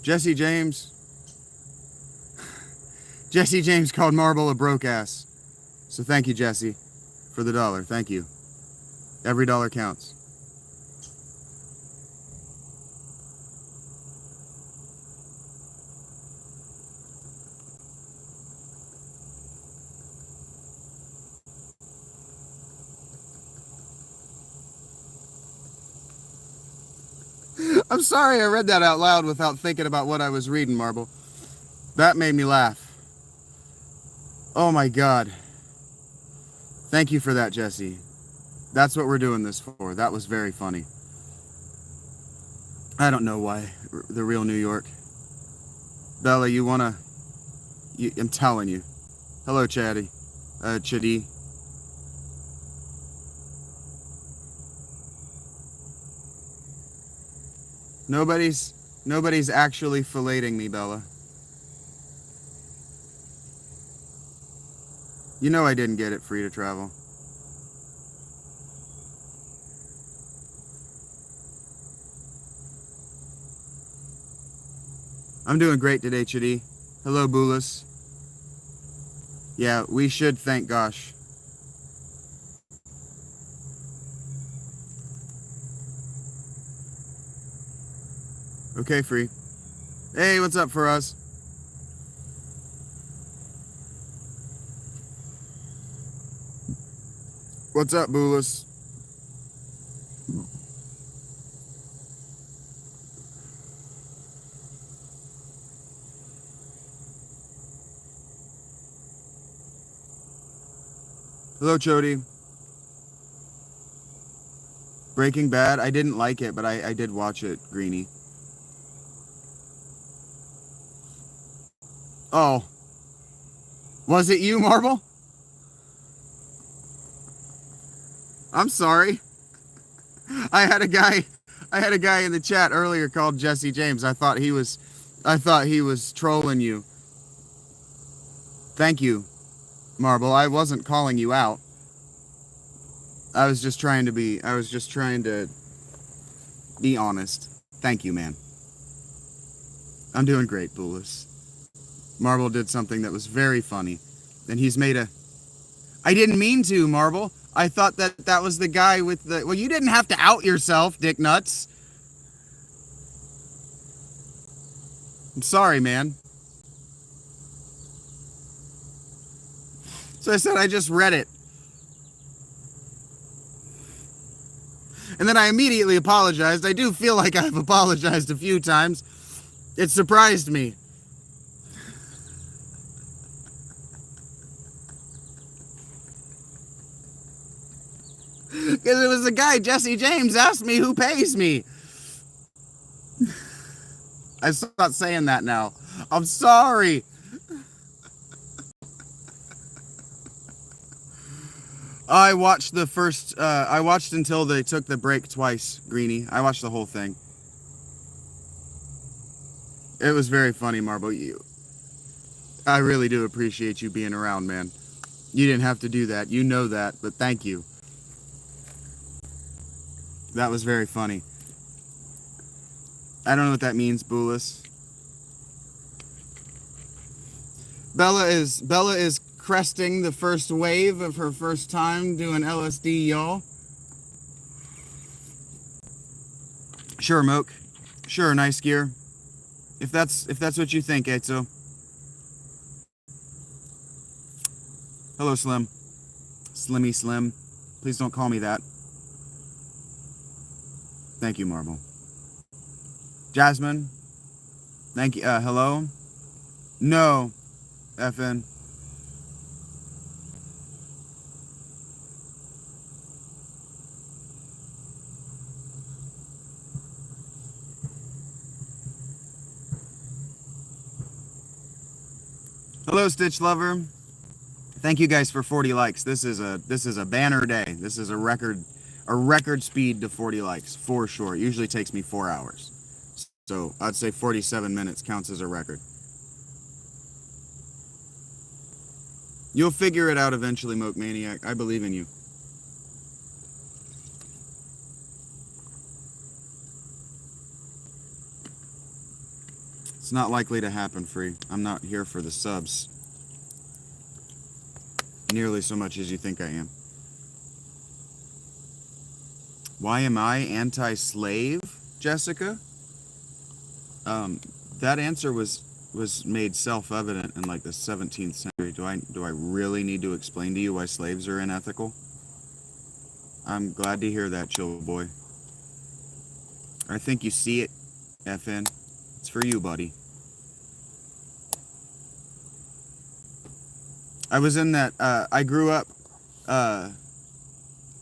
Jesse James. Jesse James called Marble a broke ass. So thank you, Jesse, for the $1. Thank you. Every dollar counts. I'm sorry I read that out loud without thinking about what I was reading, Marble. That made me laugh. Oh my God. Thank you for that, Jesse. That's what we're doing this for. That was very funny. I don't know why. The real New York. Bella, you wanna... I'm telling you. Hello, Chatty. Chitty. Nobody's actually filleting me, Bella. You know I didn't get it free to travel. I'm doing great today, Chitty. Hello, Boulis. Yeah, we should thank gosh. Okay, free. Hey, what's up for us? What's up, Boulis? Hello, Chody. Breaking Bad, I didn't like it, but I did watch it, Greenie. Oh. Was it you, Marble? I'm sorry. I had a guy in the chat earlier called Jesse James. I thought he was trolling you. Thank you, Marble. I wasn't calling you out. I was just trying to be honest. Thank you, man. I'm doing great, Boulis. Marble did something that was very funny. And he's made a... I didn't mean to, Marble. I thought that was the guy with the... Well, you didn't have to out yourself, dick nuts. I'm sorry, man. So I said I just read it. And then I immediately apologized. I do feel like I've apologized a few times. It surprised me. Because it was the guy, Jesse James, asked me who pays me. I stopped saying that now. I'm sorry. I watched the first, I watched until they took the break twice, Greenie. I watched the whole thing. It was very funny, Marble. I really do appreciate you being around, man. You didn't have to do that. You know that, but thank you. That was very funny. I don't know what that means, Boolis. Bella is cresting the first wave of her first time doing LSD, y'all. Sure, Moke. Sure, nice gear. If that's what you think, Eitzo. Hello, Slim. Slimmy Slim. Please don't call me that. Thank you, Marble. Jasmine. Thank you. Hello? No. FN. Hello, Stitch Lover. Thank you guys for 40 likes. This is a banner day. This is a record speed to 40 likes for sure. It usually takes me 4 hours. So I'd say 47 minutes counts as a record. You'll figure it out eventually, Moke Maniac. I believe in you. It's not likely to happen, Free. I'm not here for the subs nearly so much as you think I am. Why am I anti-slave, Jessica? That answer was made self-evident in like the 17th century. Do I really need to explain to you why slaves are unethical? I'm glad to hear that, chill boy. I think you see it, FN. It's for you, buddy. I was in that, I grew up,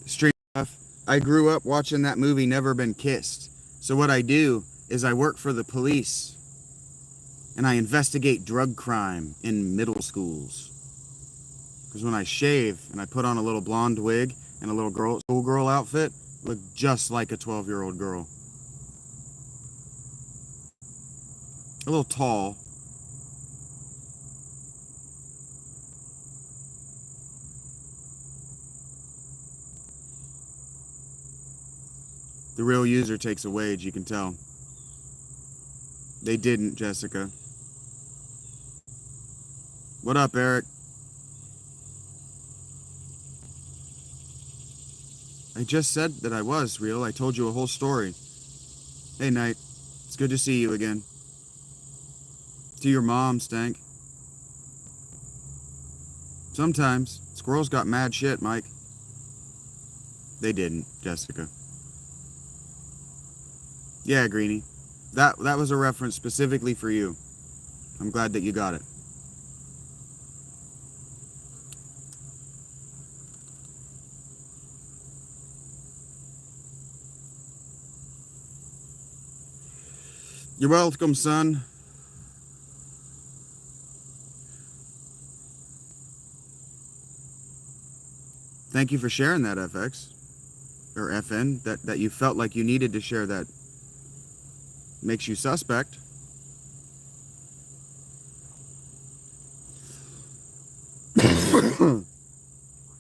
stream stuff. I grew up watching that movie Never Been Kissed. So what I do is I work for the police and I investigate drug crime in middle schools. Because when I shave and I put on a little blonde wig and a little schoolgirl outfit, I look just like a 12-year-old girl. A little tall. The real user takes a wage, you can tell. They didn't, Jessica. What up, Eric? I just said that I was real. I told you a whole story. Hey, Knight. It's good to see you again. To your mom, Stank. Sometimes. Squirrels got mad shit, Mike. They didn't, Jessica. Yeah, Greenie. That was a reference specifically for you. I'm glad that you got it. You're welcome, son. Thank you for sharing that, FX. Or FN. That you felt like you needed to share that. Makes you suspect.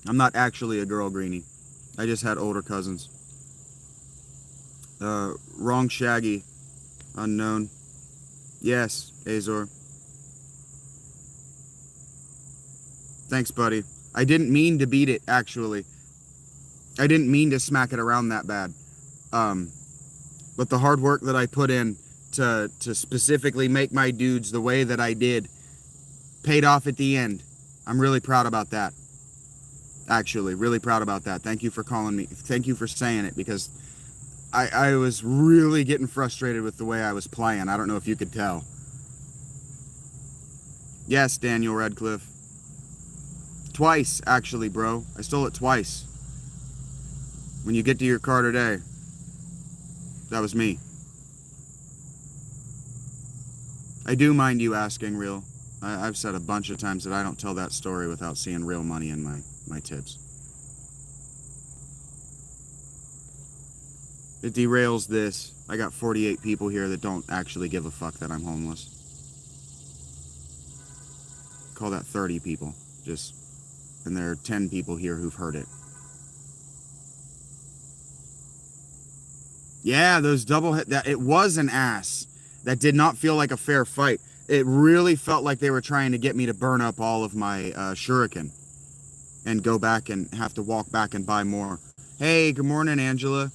I'm not actually a girl, Greenie. I just had older cousins. Wrong Shaggy. Unknown. Yes, Azor. Thanks, buddy. I didn't mean to beat it, actually. I didn't mean to smack it around that bad. But the hard work that I put in to specifically make my dudes the way that I did paid off at the end. I'm really proud about that. Actually, really proud about that. Thank you for calling me. Thank you for saying it, because I was really getting frustrated with the way I was playing. I don't know if you could tell. Yes, Daniel Radcliffe. Twice, actually, bro. I stole it twice. When you get to your car today, that was me. I do mind you asking, Real. I've said a bunch of times that I don't tell that story without seeing real money in my tips. It derails this. I got 48 people here that don't actually give a fuck that I'm homeless. Call that 30 people. And there are 10 people here who've heard it. Yeah, those it was an ass. That did not feel like a fair fight. It really felt like they were trying to get me to burn up all of my shuriken and go back and have to walk back and buy more. Hey, good morning, Angela.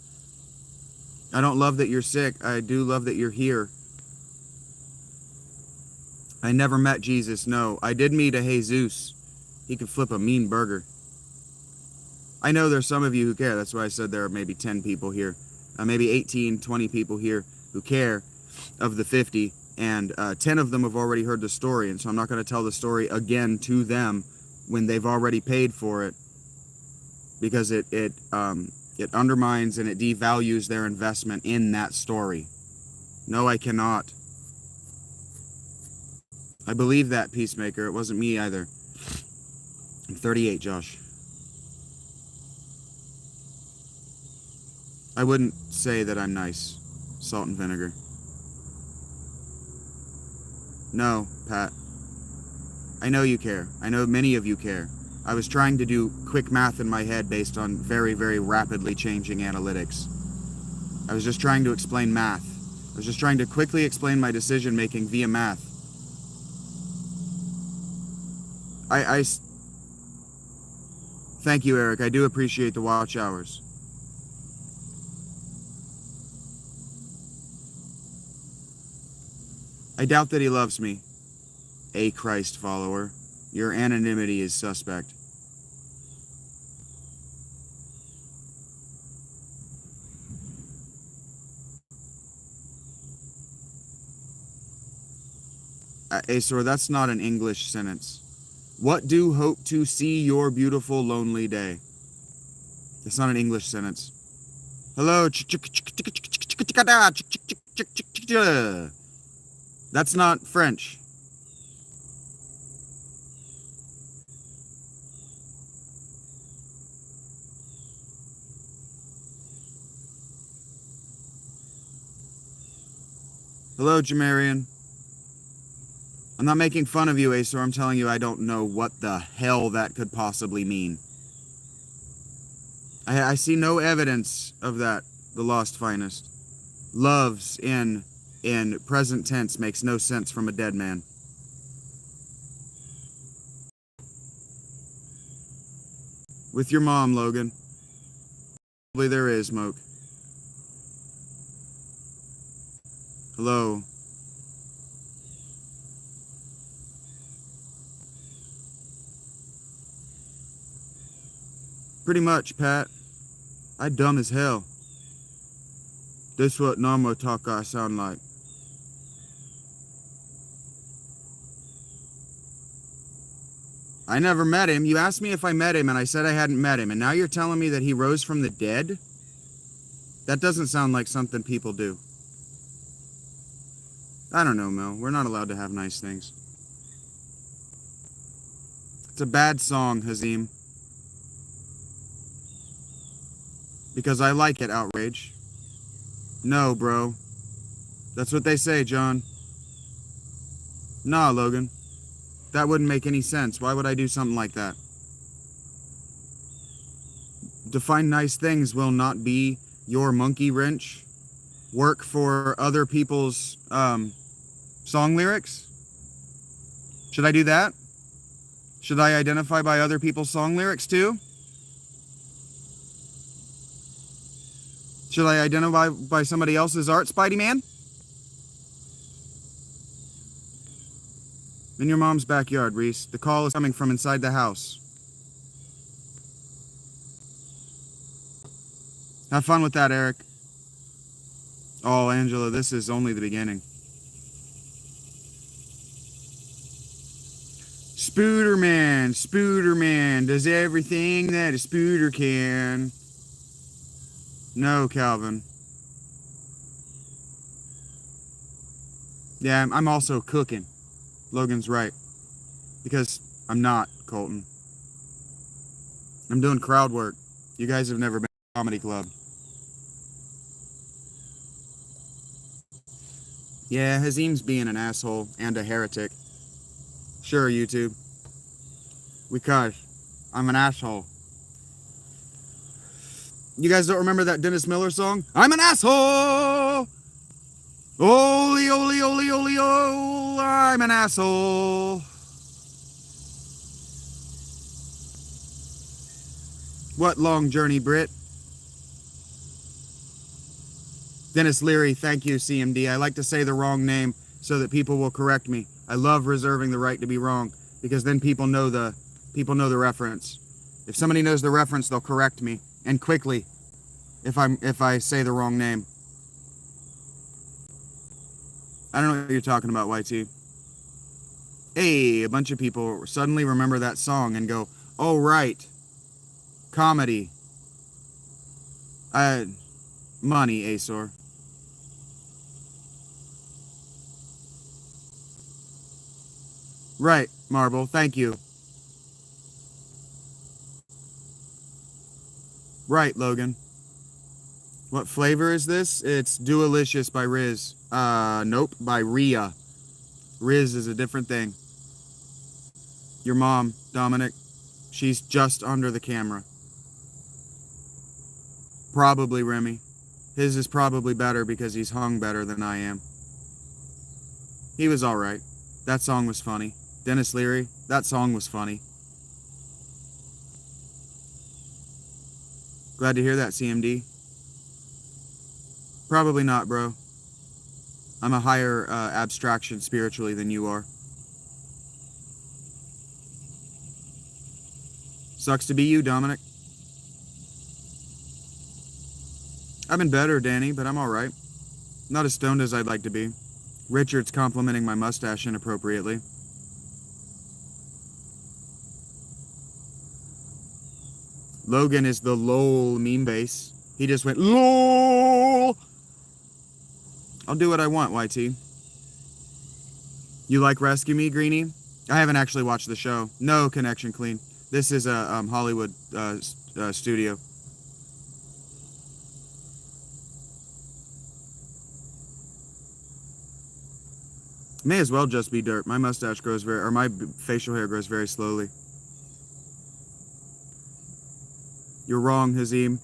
I don't love that you're sick. I do love that you're here. I never met Jesus, no. I did meet a Jesus. He could flip a mean burger. I know there's some of you who care. That's why I said there are maybe 10 people here. Maybe 18, 20 people here who care of the 50. And 10 of them have already heard the story. And so I'm not going to tell the story again to them when they've already paid for it. Because it undermines and it devalues their investment in that story. No, I cannot. I believe that, Peacemaker. It wasn't me either. I'm 38, Josh. I wouldn't say that I'm nice. Salt and vinegar. No, Pat. I know you care. I know many of you care. I was trying to do quick math in my head based on very, very rapidly changing analytics. I was just trying to explain math. I was just trying to quickly explain my decision making via math. Thank you, Eric. I do appreciate the watch hours. I doubt that he loves me. A Christ follower. Your anonymity is suspect. Asor, that's not an English sentence. What do hope to see your beautiful lonely day? That's not an English sentence. Hello. That's not French. Hello, Jamarian. I'm not making fun of you, Asor. I'm telling you I don't know what the hell that could possibly mean. I see no evidence of that, the Lost Finest. Loves in present tense makes no sense from a dead man. With your mom, Logan. Probably there is, Moke. Hello. Pretty much, Pat. I dumb as hell. This what normal talk I sound like. I never met him. You asked me if I met him, and I said I hadn't met him. And now you're telling me that he rose from the dead? That doesn't sound like something people do. I don't know, Mel. We're not allowed to have nice things. It's a bad song, Hazim. Because I like it, Outrage. No, bro. That's what they say, John. Nah, Logan. That wouldn't make any sense. Why would I do something like that? Define nice things will not be your monkey wrench. Work for other people's song lyrics? Should I do that? Should I identify by other people's song lyrics too? Should I identify by somebody else's art, Spidey Man? In your mom's backyard, Reese. The call is coming from inside the house. Have fun with that, Eric. Oh, Angela, this is only the beginning. Spooderman does everything that a spooder can. No, Calvin. Yeah, I'm also cooking. Logan's right. Because I'm not, Colton. I'm doing crowd work. You guys have never been to a comedy club. Yeah, Hazim's being an asshole and a heretic. Sure, YouTube. Because I'm an asshole. You guys don't remember that Dennis Miller song? I'm an asshole! Oli, oli, oli, oli, oh, I'm an asshole. What long journey, Brit? Dennis Leary, thank you, CMD. I like to say the wrong name so that people will correct me. I love reserving the right to be wrong because then people know the reference. If somebody knows the reference, they'll correct me, and quickly if I say the wrong name. I don't know what you're talking about, YT. Hey, a bunch of people suddenly remember that song and go, "Oh right, comedy, money, Azor." Right, Marble. Thank you. Right, Logan. What flavor is this? It's Dualicious by Riz. Nope, by Rhea. Riz is a different thing. Your mom, Dominic, she's just under the camera. Probably Remy. His is probably better because he's hung better than I am. He was alright. That song was funny. Dennis Leary, that song was funny. Glad to hear that, CMD. Probably not, bro. I'm a higher abstraction spiritually than you are. Sucks to be you, Dominic. I've been better, Danny, but I'm alright. Not as stoned as I'd like to be. Richard's complimenting my mustache inappropriately. Logan is the LOL meme base. He just went LOL. I'll do what I want, YT. You like Rescue Me, Greenie? I haven't actually watched the show. No connection, clean. This is a Hollywood studio. May as well just be dirt. My mustache grows very, or my facial hair grows very slowly. You're wrong, Hazim.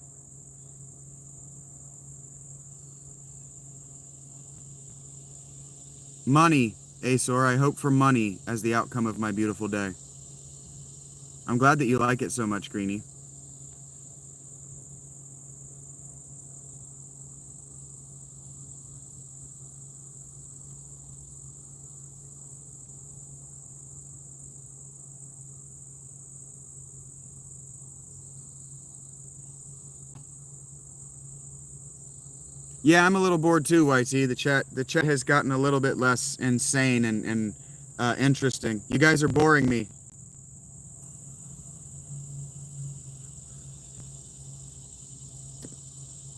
Money, Azor. I hope for money as the outcome of my beautiful day. I'm glad that you like it so much, Greenie. Yeah, I'm a little bored too, YT. The chat has gotten a little bit less insane and interesting. You guys are boring me.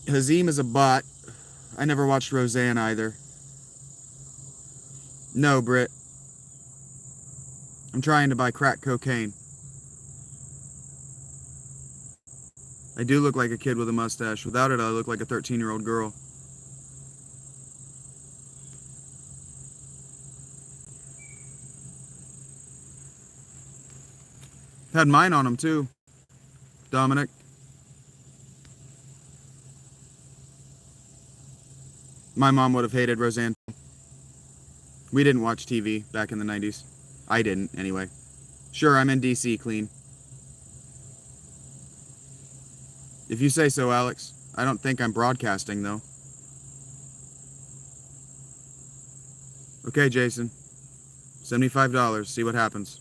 Hazim is a bot. I never watched Roseanne either. No, Brit. I'm trying to buy crack cocaine. I do look like a kid with a mustache. Without it, I look like a 13-year-old girl. Had mine on him too, Dominic. My mom would have hated Roseanne. We didn't watch TV back in the 90s. I didn't, anyway. Sure, I'm in DC, clean. If you say so, Alex. I don't think I'm broadcasting, though. Okay, Jason. $75. See what happens.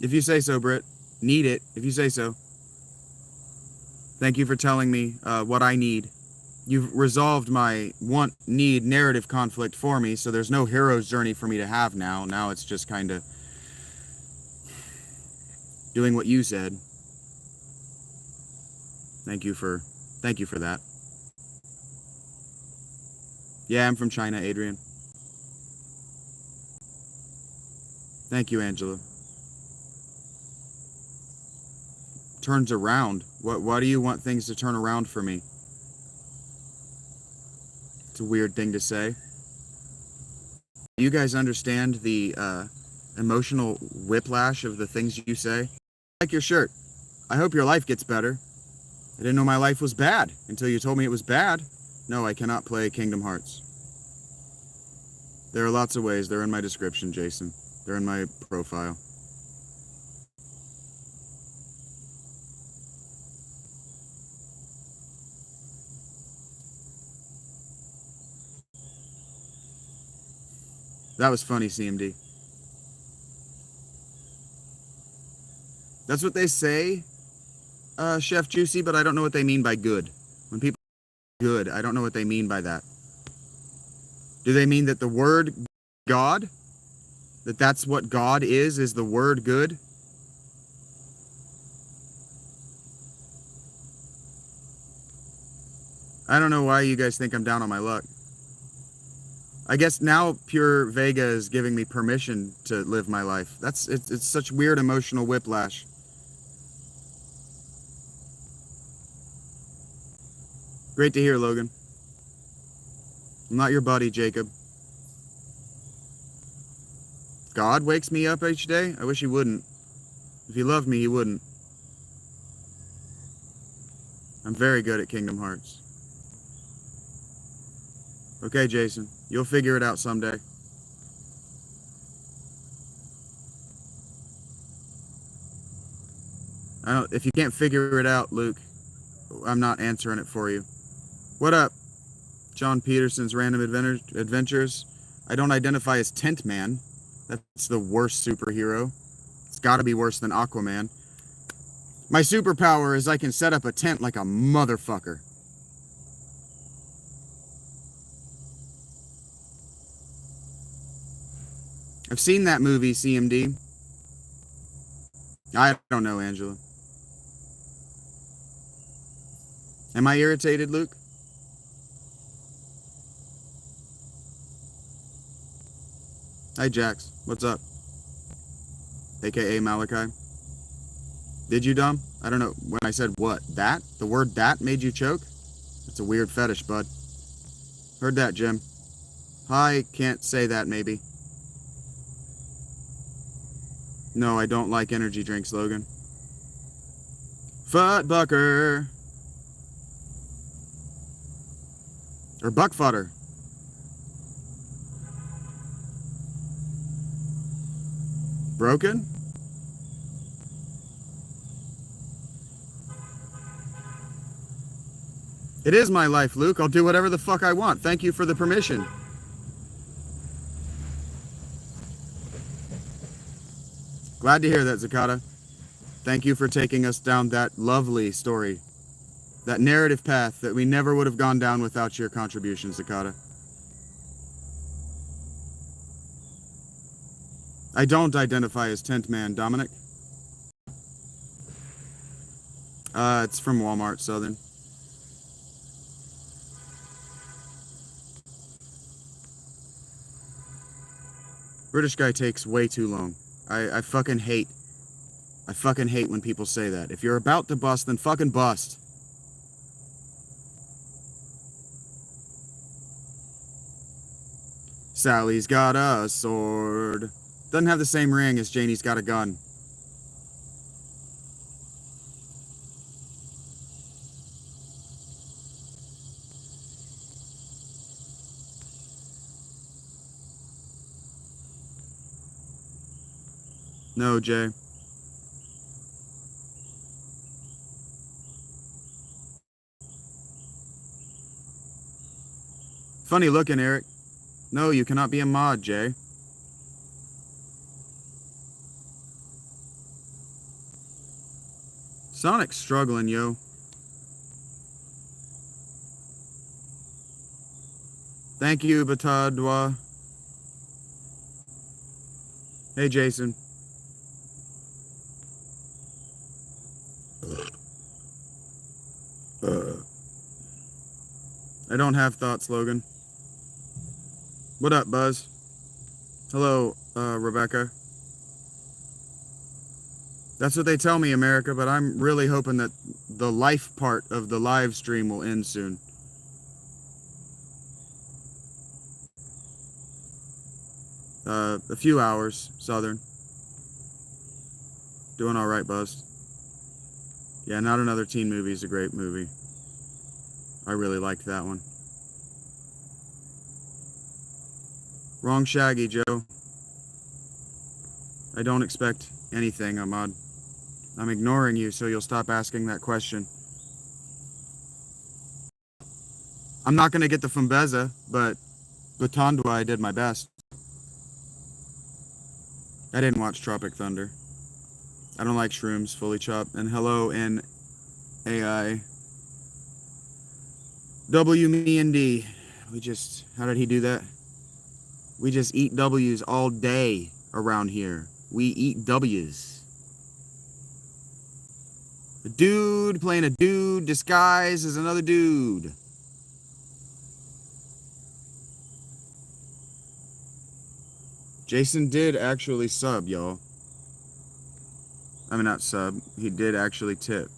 If you say so, Britt. Need it, if you say so. Thank you for telling me what I need. You've resolved my want-need narrative conflict for me, so there's no hero's journey for me to have now. Now it's just kind of doing what you said. Thank you for that. Yeah, I'm from China, Adrian. Thank you, Angela. Turns around. Why do you want things to turn around for me? It's a weird thing to say. Do you guys understand the emotional whiplash of the things you say? I like your shirt. I hope your life gets better. I didn't know my life was bad until you told me it was bad. No, I cannot play Kingdom Hearts. There are lots of ways. They're in my description, Jason. They're in my profile. That was funny, CMD. That's what they say, Chef Juicy, but I don't know what they mean by good. When people say good, I don't know what they mean by that. Do they mean that the word God, that's what God is the word good? I don't know why you guys think I'm down on my luck. I guess now Pure Vega is giving me permission to live my life. It's such weird emotional whiplash. Great to hear, Logan. I'm not your buddy, Jacob. God wakes me up each day? I wish he wouldn't. If he loved me, he wouldn't. I'm very good at Kingdom Hearts. Okay, Jason. You'll figure it out someday. If you can't figure it out, Luke, I'm not answering it for you. What up? John Peterson's Random Adventures. I don't identify as Tent Man. That's the worst superhero. It's gotta be worse than Aquaman. My superpower is I can set up a tent like a motherfucker. I've seen that movie, CMD. I don't know, Angela. Am I irritated, Luke? Hi, Jax. What's up? AKA Malachi. Did you, Dom? I don't know. When I said what? That? The word that made you choke? That's a weird fetish, bud. Heard that, Jim. Hi, can't say that, maybe. No, I don't like energy drinks, Logan. Bucker. Or Buckfutter. Broken? It is my life, Luke. I'll do whatever the fuck I want. Thank you for the permission. Glad to hear that, Zakata. Thank you for taking us down that lovely story. That narrative path that we never would have gone down without your contribution, Zakata. I don't identify as Tent Man, Dominic. It's from Walmart, Southern. British guy takes way too long. I fucking hate when people say that. If you're about to bust, then fucking bust. Sally's got a sword. Doesn't have the same ring as Janie's got a gun. No, Jay. Funny looking, Eric. No, you cannot be a mod, Jay. Sonic's struggling, yo. Thank you, Batadwa. Hey, Jason. I don't have thoughts, Logan. What up, Buzz? Hello, Rebecca. That's what they tell me, America, but I'm really hoping that the life part of the live stream will end soon. A few hours, Southern. Doing all right, Buzz. Yeah, Not Another Teen Movie is a great movie. I really liked that one. Wrong Shaggy, Joe. I don't expect anything, Ahmad. I'm ignoring you so you'll stop asking that question. I'm not going to get the Fumbeza, but Batandwa, I did my best. I didn't watch Tropic Thunder. I don't like shrooms, fully chopped. And hello, N-A-I. W, me, and D. How did he do that? We just eat W's all day around here. We eat W's. A dude playing a dude disguised as another dude. Jason did actually sub, y'all. I mean, not sub. He did actually tip.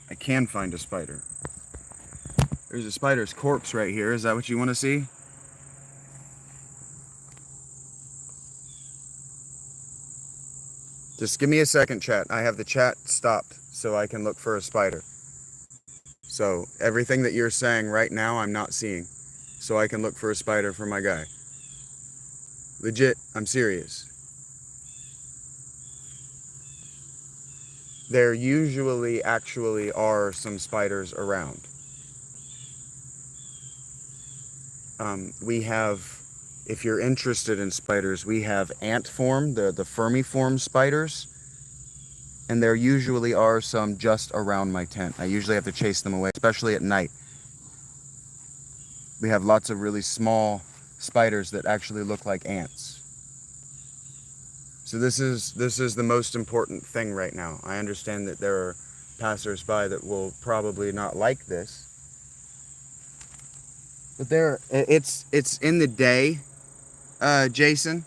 I can find a spider. There's a spider's corpse right here. Is that what you want to see? Just give me a second, chat. I have the chat stopped so I can look for a spider. So everything that you're saying right now, I'm not seeing. So I can look for a spider for my guy. Legit, I'm serious. There usually actually are some spiders around. We have, if you're interested in spiders, we have ant form, the vermiform spiders. And there usually are some just around my tent. I usually have to chase them away, especially at night. We have lots of really small spiders that actually look like ants. So this is the most important thing right now. I understand that there are passersby that will probably not like this. But it's in the day, Jason.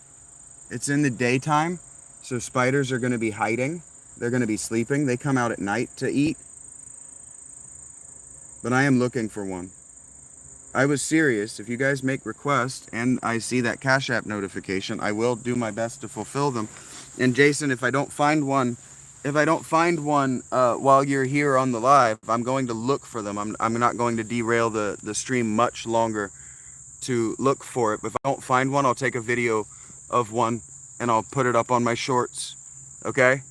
It's in the daytime. So spiders are going to be hiding. They're going to be sleeping. They come out at night to eat. But I am looking for one. I was serious. If you guys make requests and I see that CashApp notification, I will do my best to fulfill them. And Jason, if I don't find one while you're here on the live, I'm going to look for them. I'm not going to derail the stream much longer to look for it. If I don't find one, I'll take a video of one and I'll put it up on my shorts. Okay?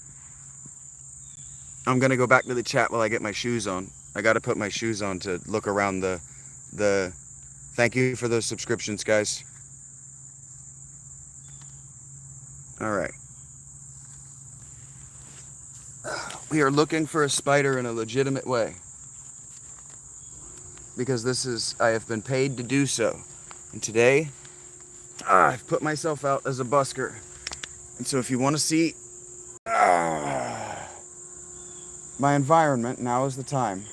I'm going to go back to the chat while I get my shoes on. I got to put my shoes on to look around the thank you for those subscriptions, guys. All right. We are looking for a spider in a legitimate way. Because I have been paid to do so. And today, I've put myself out as a busker. And so if you want to see my environment, now is the time.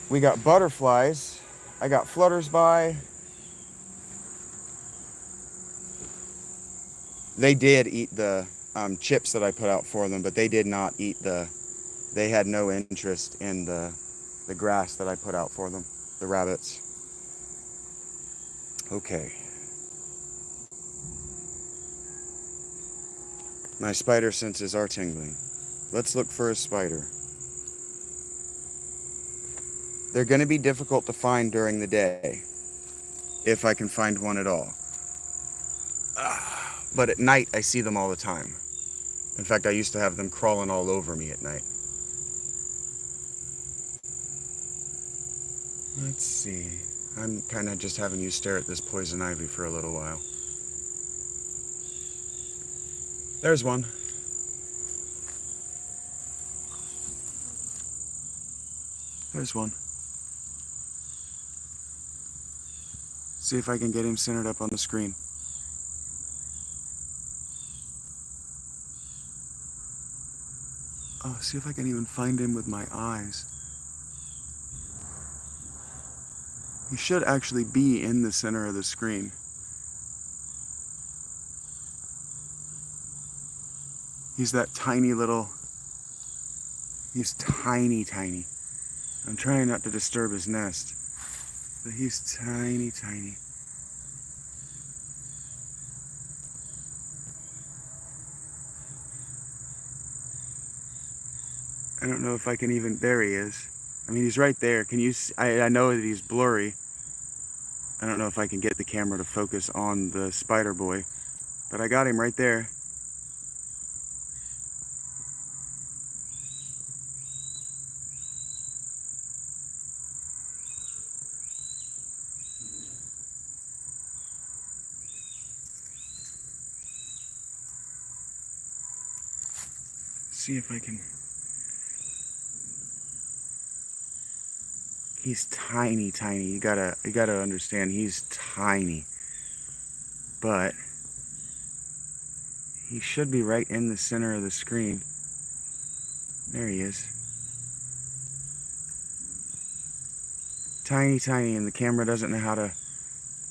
We got butterflies. I got fluttersby. They did eat the chips that I put out for them, but they did not eat they had no interest in the grass that I put out for them, the rabbits. Okay. My spider senses are tingling. Let's look for a spider. They're going to be difficult to find during the day, if I can find one at all. But at night, I see them all the time. In fact, I used to have them crawling all over me at night. Let's see. I'm kind of just having you stare at this poison ivy for a little while. There's one. There's one. See if I can get him centered up on the screen. Oh, see if I can even find him with my eyes. He should actually be in the center of the screen. He's that tiny little... He's tiny. I'm trying not to disturb his nest. But he's tiny. I don't know if I can even... There he is. I mean, he's right there. Can you see? I know that he's blurry. I don't know if I can get the camera to focus on the spider boy. But I got him right there. See if I can... He's tiny. You gotta understand, he's tiny. But he should be right in the center of the screen. There he is. Tiny, and the camera doesn't know how to...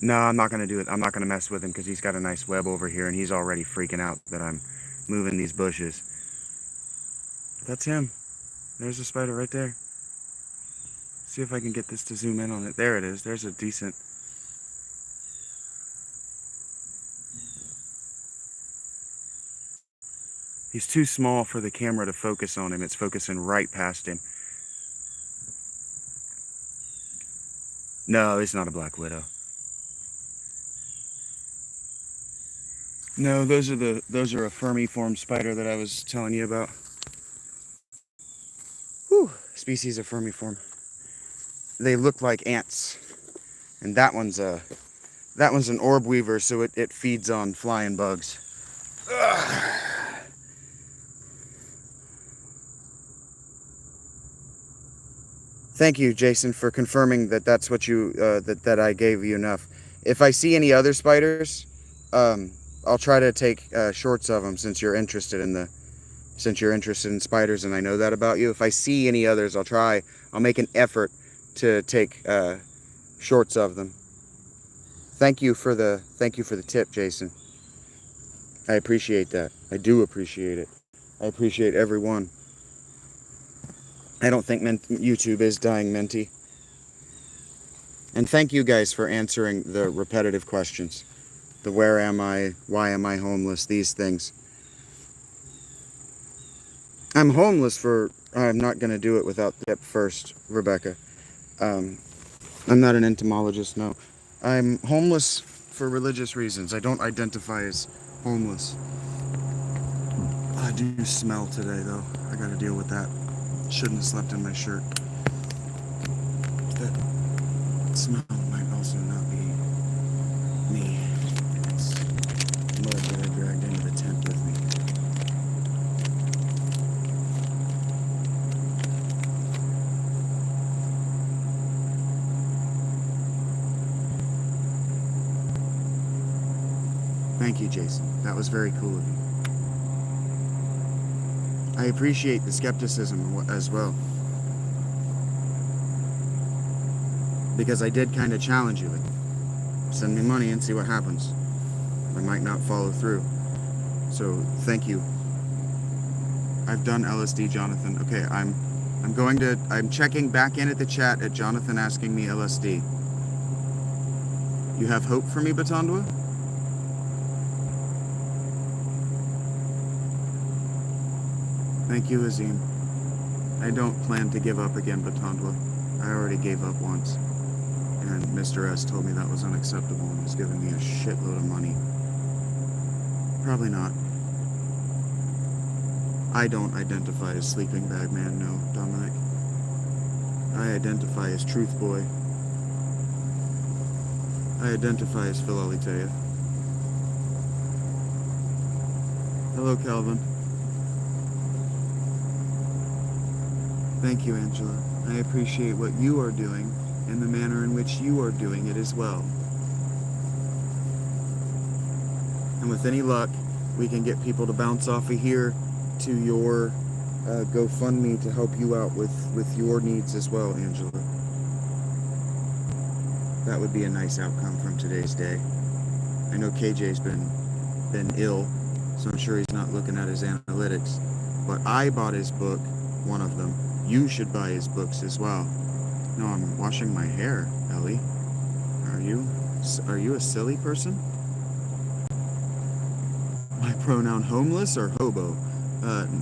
No, I'm not gonna do it. I'm not gonna mess with him because he's got a nice web over here and he's already freaking out that I'm moving these bushes. That's him. There's a spider right there. See if I can get this to zoom in on it. There it is. There's a decent... He's too small for the camera to focus on him. It's focusing right past him. No, it's not a black widow. No, those are a fermiform spider that I was telling you about. Whew, species of fermiform. They look like ants. And that one's an orb weaver, so it feeds on flying bugs. Ugh. Thank you, Jason, for confirming that that's what you that I gave you enough. If I see any other spiders, I'll try to take shorts of them since you're interested in spiders, and I know that about you. If I see any others, I'll make an effort to take shorts of them. Thank you for the tip, Jason. I appreciate that. I do appreciate it. I appreciate everyone. I don't think YouTube is dying, Menti. And thank you guys for answering the repetitive questions. The where am I, why am I homeless, these things. I'm homeless for... I'm not going to do it without the tip first, Rebecca. I'm not an entomologist, no. I'm homeless for religious reasons. I don't identify as homeless. I do smell today, though. I got to deal with that. Shouldn't have slept in my shirt. That smell might also not be me. It's mud that I dragged into the tent with me. Thank you, Jason. That was very cool of you. I appreciate the skepticism as well. Because I did kind of challenge you. Like, send me money and see what happens. I might not follow through. So, thank you. I've done LSD, Jonathan. Okay, I'm checking back in at the chat at Jonathan asking me LSD. You have hope for me, Batandwa? Thank you, Azim. I don't plan to give up again, Batandwa. I already gave up once. And Mr. S told me that was unacceptable and was giving me a shitload of money. Probably not. I don't identify as sleeping bag man, no, Dominic. I identify as truth boy. I identify as PHILALITHEIA. Hello, Calvin. Thank you, Angela. I appreciate what you are doing and the manner in which you are doing it as well. And with any luck, we can get people to bounce off of here to your GoFundMe to help you out with your needs as well, Angela. That would be a nice outcome from today's day. I know KJ's been ill, so I'm sure he's not looking at his analytics. But I bought his book, one of them. You should buy his books as well. No, I'm washing my hair, Ellie. Are you a silly person? My pronoun homeless or hobo?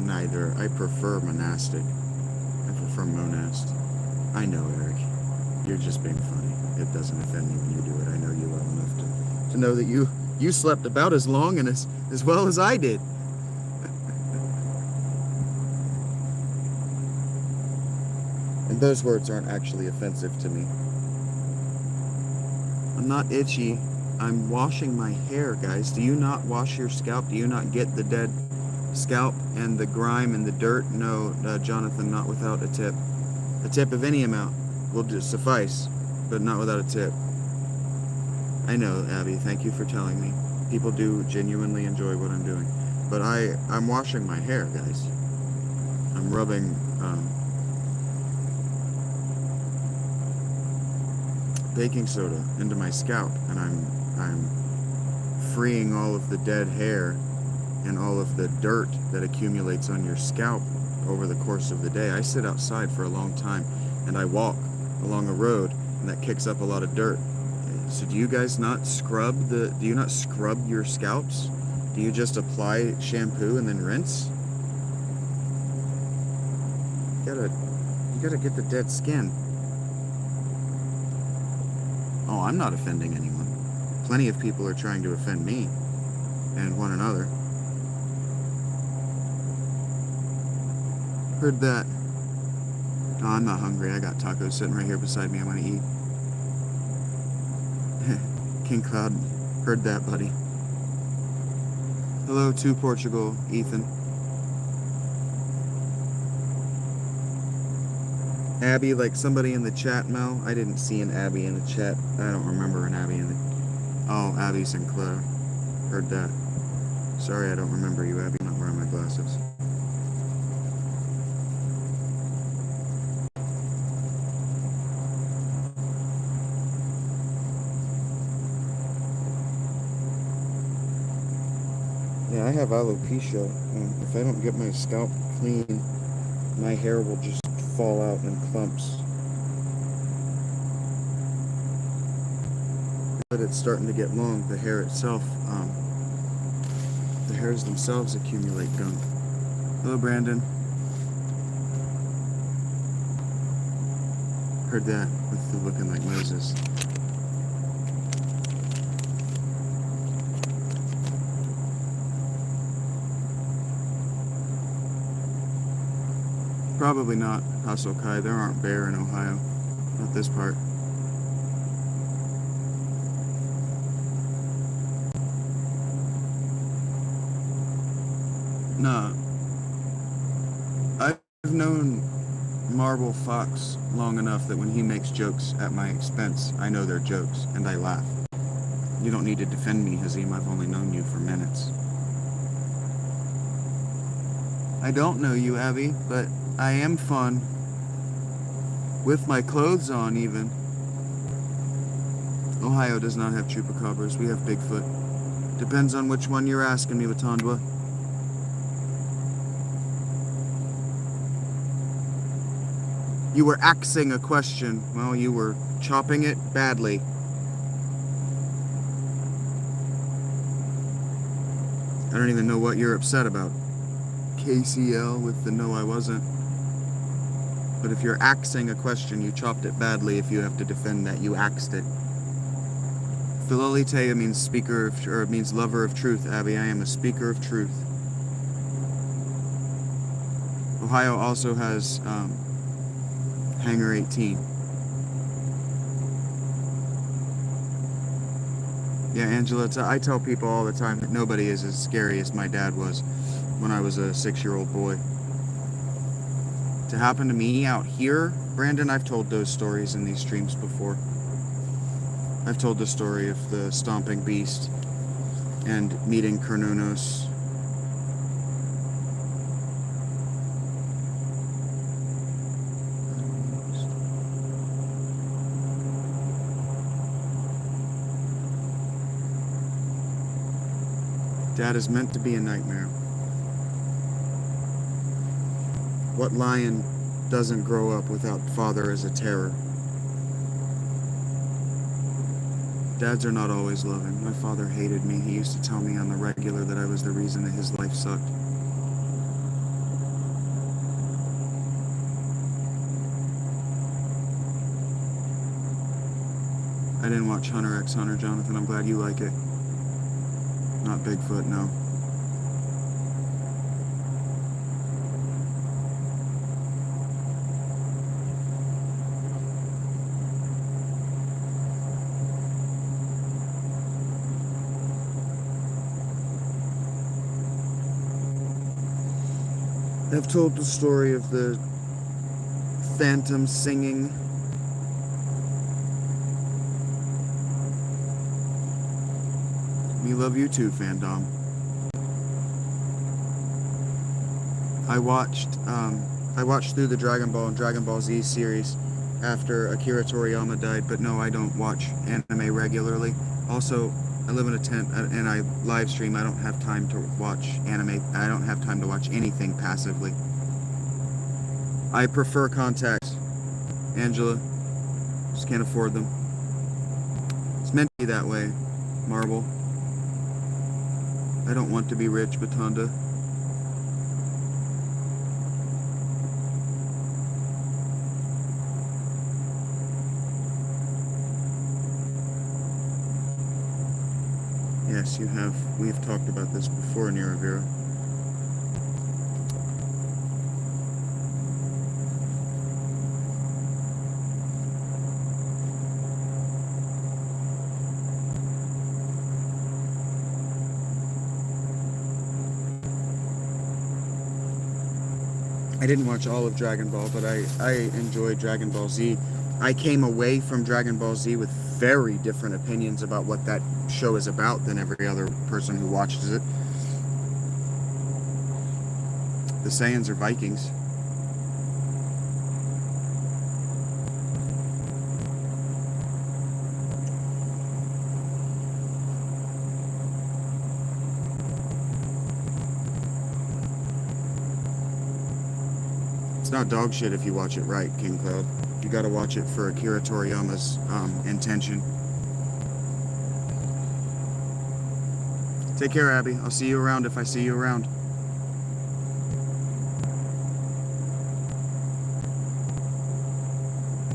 Neither. I prefer monastic. I prefer monast. I know, Eric. You're just being funny. It doesn't offend me when you do it. I know you well enough to know that you slept about as long and as well as I did. And those words aren't actually offensive to me. I'm not itchy. I'm washing my hair, guys. Do you not wash your scalp? Do you not get the dead scalp and the grime and the dirt? No, Jonathan, not without a tip. A tip of any amount will just suffice, but not without a tip. I know, Abby. Thank you for telling me. People do genuinely enjoy what I'm doing. But I'm washing my hair, guys. I'm rubbing baking soda into my scalp, and I'm freeing all of the dead hair and all of the dirt that accumulates on your scalp over the course of the day. I sit outside for a long time, and I walk along a road, and that kicks up a lot of dirt. So do you guys not scrub do you not scrub your scalps? Do you just apply shampoo and then rinse? You gotta get the dead skin. Oh, I'm not offending anyone. Plenty of people are trying to offend me and one another. Heard that. Oh, I'm not hungry. I got tacos sitting right here beside me. I'm gonna eat. King Cloud, heard that, buddy. Hello to Portugal, Ethan. Abby, like somebody in the chat, Mel. I didn't see an Abby in the chat. I don't remember an Abby in the... Oh, Abby Sinclair. Heard that. Sorry, I don't remember you, Abby. I'm not wearing my glasses. Yeah, I have alopecia. If I don't get my scalp clean, my hair will just fall out in clumps. But it's starting to get long. The hair itself, the hairs themselves accumulate gunk. Hello, Brandon. Heard that with the looking like Moses. Probably not, Hasokai. There aren't bear in Ohio. Not this part. Nah. I've known Marble Fox long enough that when he makes jokes at my expense, I know they're jokes, and I laugh. You don't need to defend me, Hazim. I've only known you for minutes. I don't know you, Abby, but I am fun. With my clothes on, even. Ohio does not have chupacabras. We have Bigfoot. Depends on which one you're asking me, Watandwa. You were axing a question. Well, you were chopping it badly. I don't even know what you're upset about. KCL with the no, I wasn't. But if you're axing a question, you chopped it badly. If you have to defend that, you axed it. PHILALITHEIA means speaker of, or it means lover of truth, Abby. I am a speaker of truth. Ohio also has Hangar 18. Yeah, Angela, I tell people all the time that nobody is as scary as my dad was when I was a 6-year-old boy. To happen to me out here, Brandon, I've told those stories in these streams before. I've told the story of the stomping beast and meeting Kernunos. Dad is meant to be a nightmare. What lion doesn't grow up without father as a terror? Dads are not always loving. My father hated me. He used to tell me on the regular that I was the reason that his life sucked. I didn't watch Hunter x Hunter, Jonathan. I'm glad you like it. Not Bigfoot, no. I've told the story of the phantom singing. We love you too, fandom. I watched through the Dragon Ball and Dragon Ball Z series after Akira Toriyama died, but no, I don't watch anime regularly. Also, I live in a tent and I live stream. I don't have time to watch anime. I don't have time to watch anything passively. I prefer contacts, Angela. Just can't afford them. It's meant to be that way, Marble. I don't want to be rich, Batanda. Yes, you have. We've talked about this before, Niravira. I didn't watch all of Dragon Ball, but I enjoyed Dragon Ball Z. I came away from Dragon Ball Z with very different opinions about what that show is about than every other person who watches it. The Saiyans are Vikings. It's not dog shit if you watch it right, King Cloud. You gotta watch it for Akira Toriyama's intention. Take care, Abby. I'll see you around if I see you around.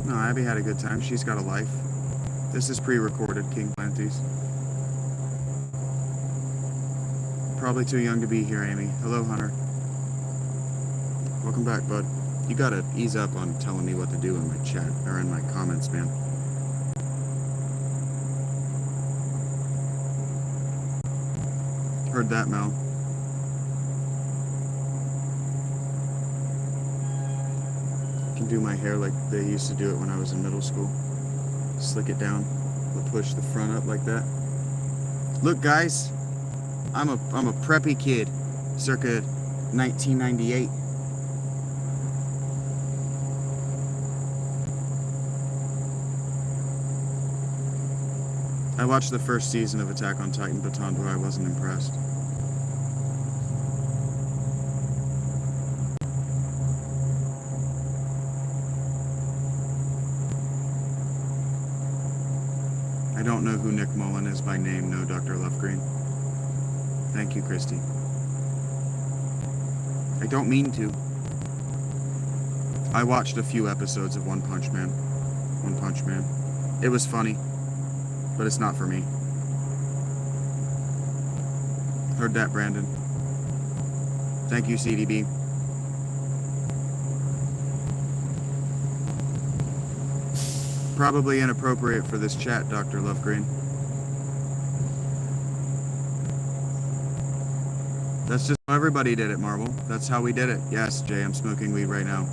No, Abby had a good time. She's got a life. This is pre-recorded, King Planties. Probably too young to be here, Amy. Hello, Hunter. Welcome back, bud. You gotta ease up on telling me what to do in my chat, or in my comments, man. Heard that, Mel. Can do my hair like they used to do it when I was in middle school. Slick it down, push the front up like that. Look, guys, I'm a preppy kid, circa 1998. I watched the first season of Attack on Titan, Batando. I wasn't impressed. I don't know who Nick Mullen is by name, no, Dr. Lovegreen. Thank you, Christy. I don't mean to. I watched a few episodes of One Punch Man. It was funny, but it's not for me. Heard that, Brandon. Thank you, CDB. Probably inappropriate for this chat, Dr. Lovegreen. That's just how everybody did it, Marvel. That's how we did it. Yes, Jay, I'm smoking weed right now.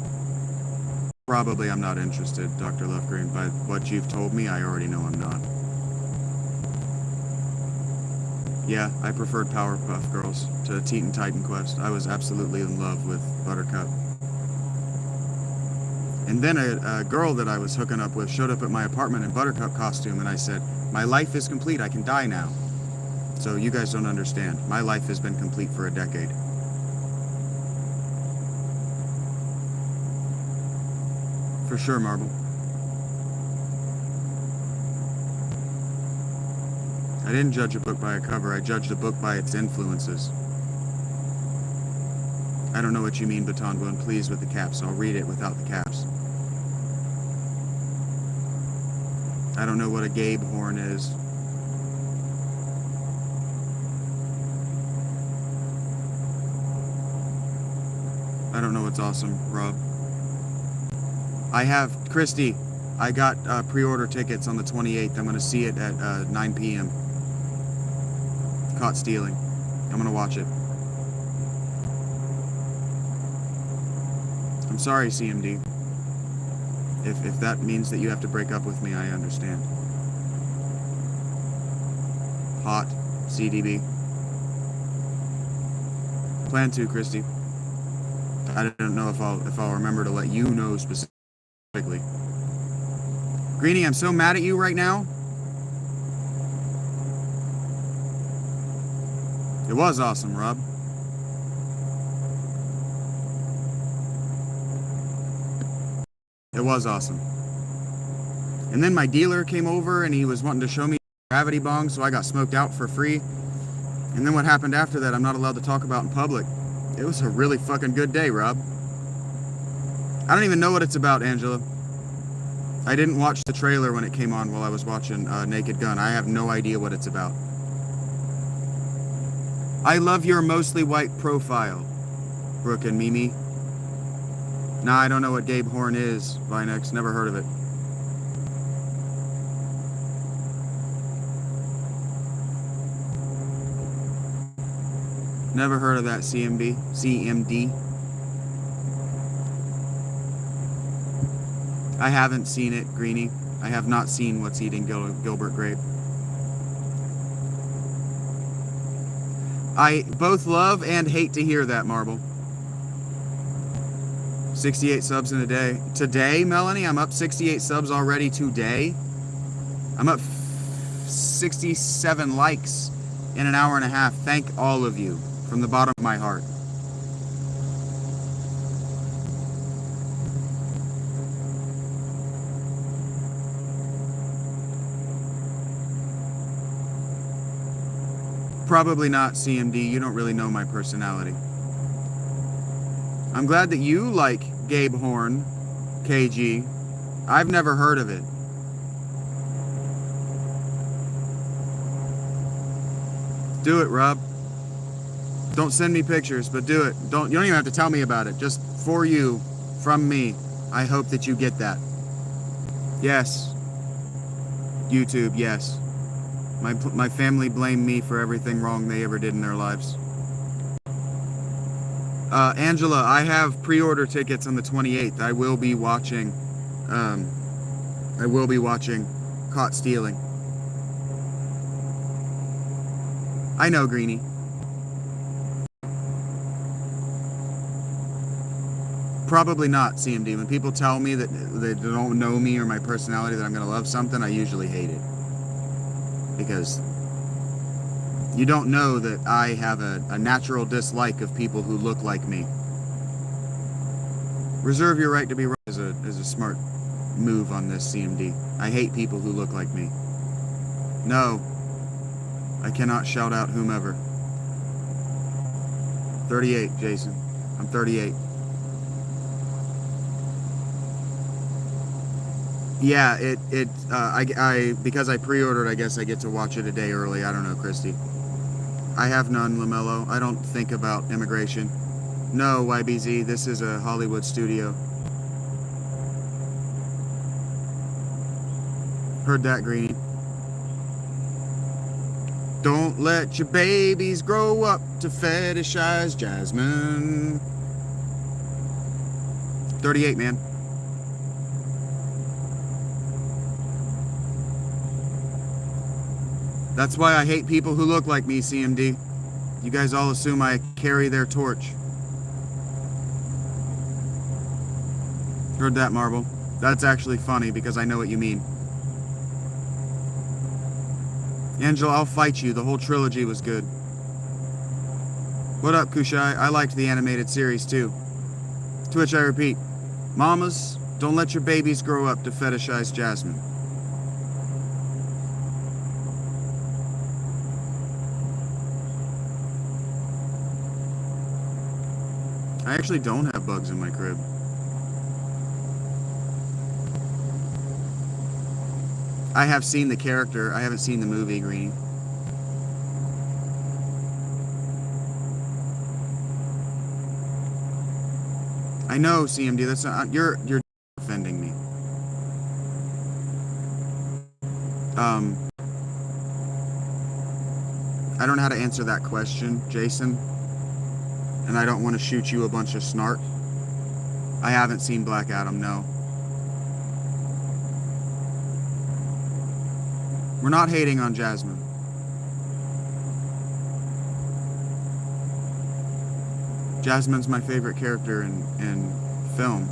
Probably I'm not interested, Dr. Lovegreen. By what you've told me, I already know I'm not. Yeah, I preferred Powerpuff Girls to Teen Titan Quest. I was absolutely in love with Buttercup. And then a girl that I was hooking up with showed up at my apartment in Buttercup costume, and I said, "My life is complete, I can die now." So you guys don't understand. My life has been complete for a decade. For sure, Marble. I didn't judge a book by a cover. I judged a book by its influences. I don't know what you mean, Baton Bone. Please, with the caps. I'll read it without the caps. I don't know what a Gabe horn is. I don't know what's awesome, Rob. I have, Christy, I got pre-order tickets on the 28th. I'm going to see it at 9 p.m. Caught stealing. I'm going to watch it. I'm sorry, CMD. If that means that you have to break up with me, I understand. Hot, CDB. Plan to, Christy. I don't know if I'll remember to let you know specifically. Greenie, I'm so mad at you right now. It was awesome, Rob. It was awesome. And then my dealer came over and he was wanting to show me gravity bong, so I got smoked out for free. And then what happened after that, I'm not allowed to talk about in public. It was a really fucking good day, Rob. I don't even know what it's about, Angela. I didn't watch the trailer when it came on while I was watching Naked Gun. I have no idea what it's about. I love your mostly white profile, Brooke and Mimi. Nah, I don't know what Gabe Horn is, Vinex. Never heard of it. Never heard of that, CMD. I haven't seen it, Greenie. I have not seen What's Eating Gilbert Grape. I both love and hate to hear that, Marble. 68 subs in a day. Today, Melanie, I'm up 68 subs already today. I'm up 67 likes in an hour and a half. Thank all of you from the bottom of my heart. Probably not, CMD. You don't really know my personality. I'm glad that you like Gabe Horn, KG. I've never heard of it. Do it, Rob. Don't send me pictures, but do it. You don't even have to tell me about it. Just for you, from me. I hope that you get that. Yes. YouTube, yes. My family blamed me for everything wrong they ever did in their lives. Angela, I have pre-order tickets on the 28th. I will be watching Caught Stealing. I know, Greenie. Probably not, CMD. When people tell me that they don't know me or my personality, that I'm going to love something, I usually hate it. Because you don't know that I have a natural dislike of people who look like me. Reserve your right to be wrong is a smart move on this, CMD. I hate people who look like me. No. I cannot shout out whomever. 38, Jason. I'm 38. Yeah, because I pre-ordered, I guess I get to watch it a day early. I don't know, Christy. I have none, LaMelo. I don't think about immigration. No, YBZ, this is a Hollywood studio. Heard that, Greenie. Don't let your babies grow up to fetishize Jasmine. 38, man. That's why I hate people who look like me, CMD. You guys all assume I carry their torch. Heard that, Marble. That's actually funny because I know what you mean. Angela, I'll fight you. The whole trilogy was good. What up, Kushai? I liked the animated series too. To which I repeat, mamas, don't let your babies grow up to fetishize Jasmine. I actually don't have bugs in my crib. I have seen the character. I haven't seen the movie, Greenie. I know, CMD. That's not, you're offending me. I don't know how to answer that question, Jason. And I don't want to shoot you a bunch of snark. I haven't seen Black Adam, no. We're not hating on Jasmine. Jasmine's my favorite character in film.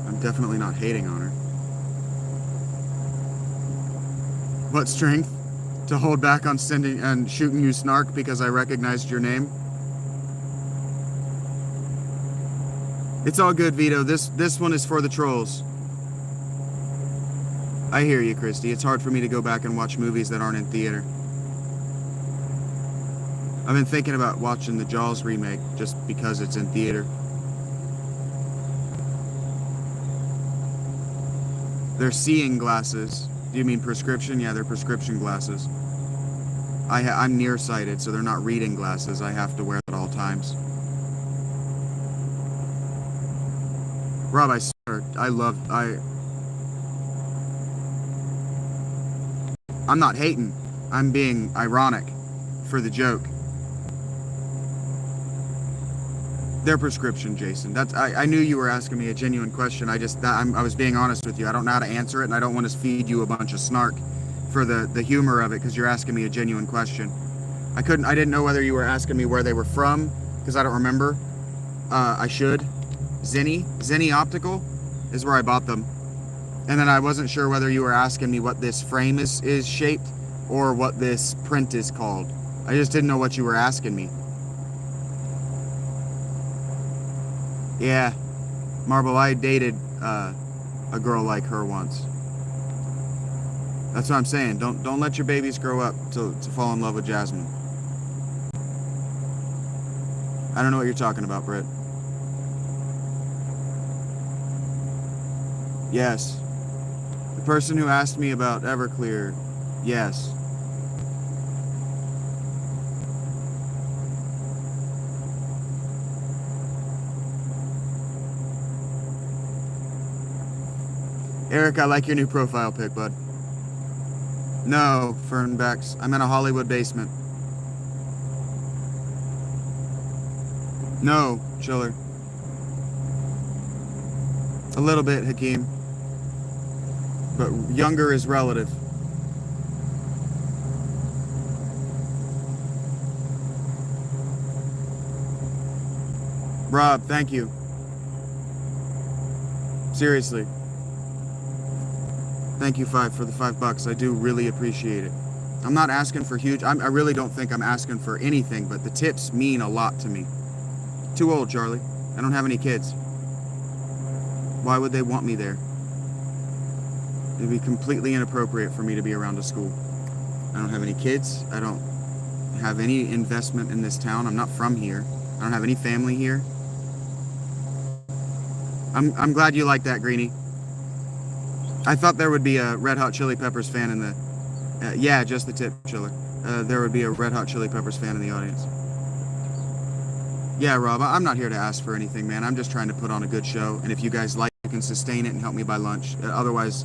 I'm definitely not hating on her. What strength? To hold back on sending and shooting you snark because I recognized your name? It's all good, Vito. This one is for the trolls. I hear you, Christy. It's hard for me to go back and watch movies that aren't in theater. I've been thinking about watching the Jaws remake just because it's in theater. They're seeing glasses. Do you mean prescription? Yeah, they're prescription glasses. I'm nearsighted, so they're not reading glasses. I have to wear it at all times. Rob, I swear, I'm not hating. I'm being ironic for the joke. Their prescription, Jason. I knew you were asking me a genuine question. I was being honest with you. I don't know how to answer it, and I don't want to feed you a bunch of snark for the humor of it, because you're asking me a genuine question. I didn't know whether you were asking me where they were from, because I don't remember. I should. Zenny Optical is where I bought them. And then I wasn't sure whether you were asking me what this frame is shaped, or what this print is called. I just didn't know what you were asking me. Yeah, Marble, I dated a girl like her once. That's what I'm saying. Don't let your babies grow up to fall in love with Jasmine. I don't know what you're talking about, Britt. Yes. The person who asked me about Everclear, yes. Eric, I like your new profile pic, bud. No, Fernbacks. I'm in a Hollywood basement. No, Chiller. A little bit, Hakeem. But younger is relative. Rob, thank you. Seriously. Thank you, Five, for the $5. I do really appreciate it. I'm not asking for huge. I really don't think I'm asking for anything, but the tips mean a lot to me. Too old, Charlie. I don't have any kids. Why would they want me there? It'd be completely inappropriate for me to be around a school. I don't have any kids. I don't have any investment in this town. I'm not from here. I don't have any family here. I'm glad you like that, Greenie. I thought there would be a Red Hot Chili Peppers fan in the... yeah, just the tip, Chiller. There would be a Red Hot Chili Peppers fan in the audience. Yeah, Rob, I'm not here to ask for anything, man. I'm just trying to put on a good show. And if you guys like it, you can sustain it and help me buy lunch. Otherwise,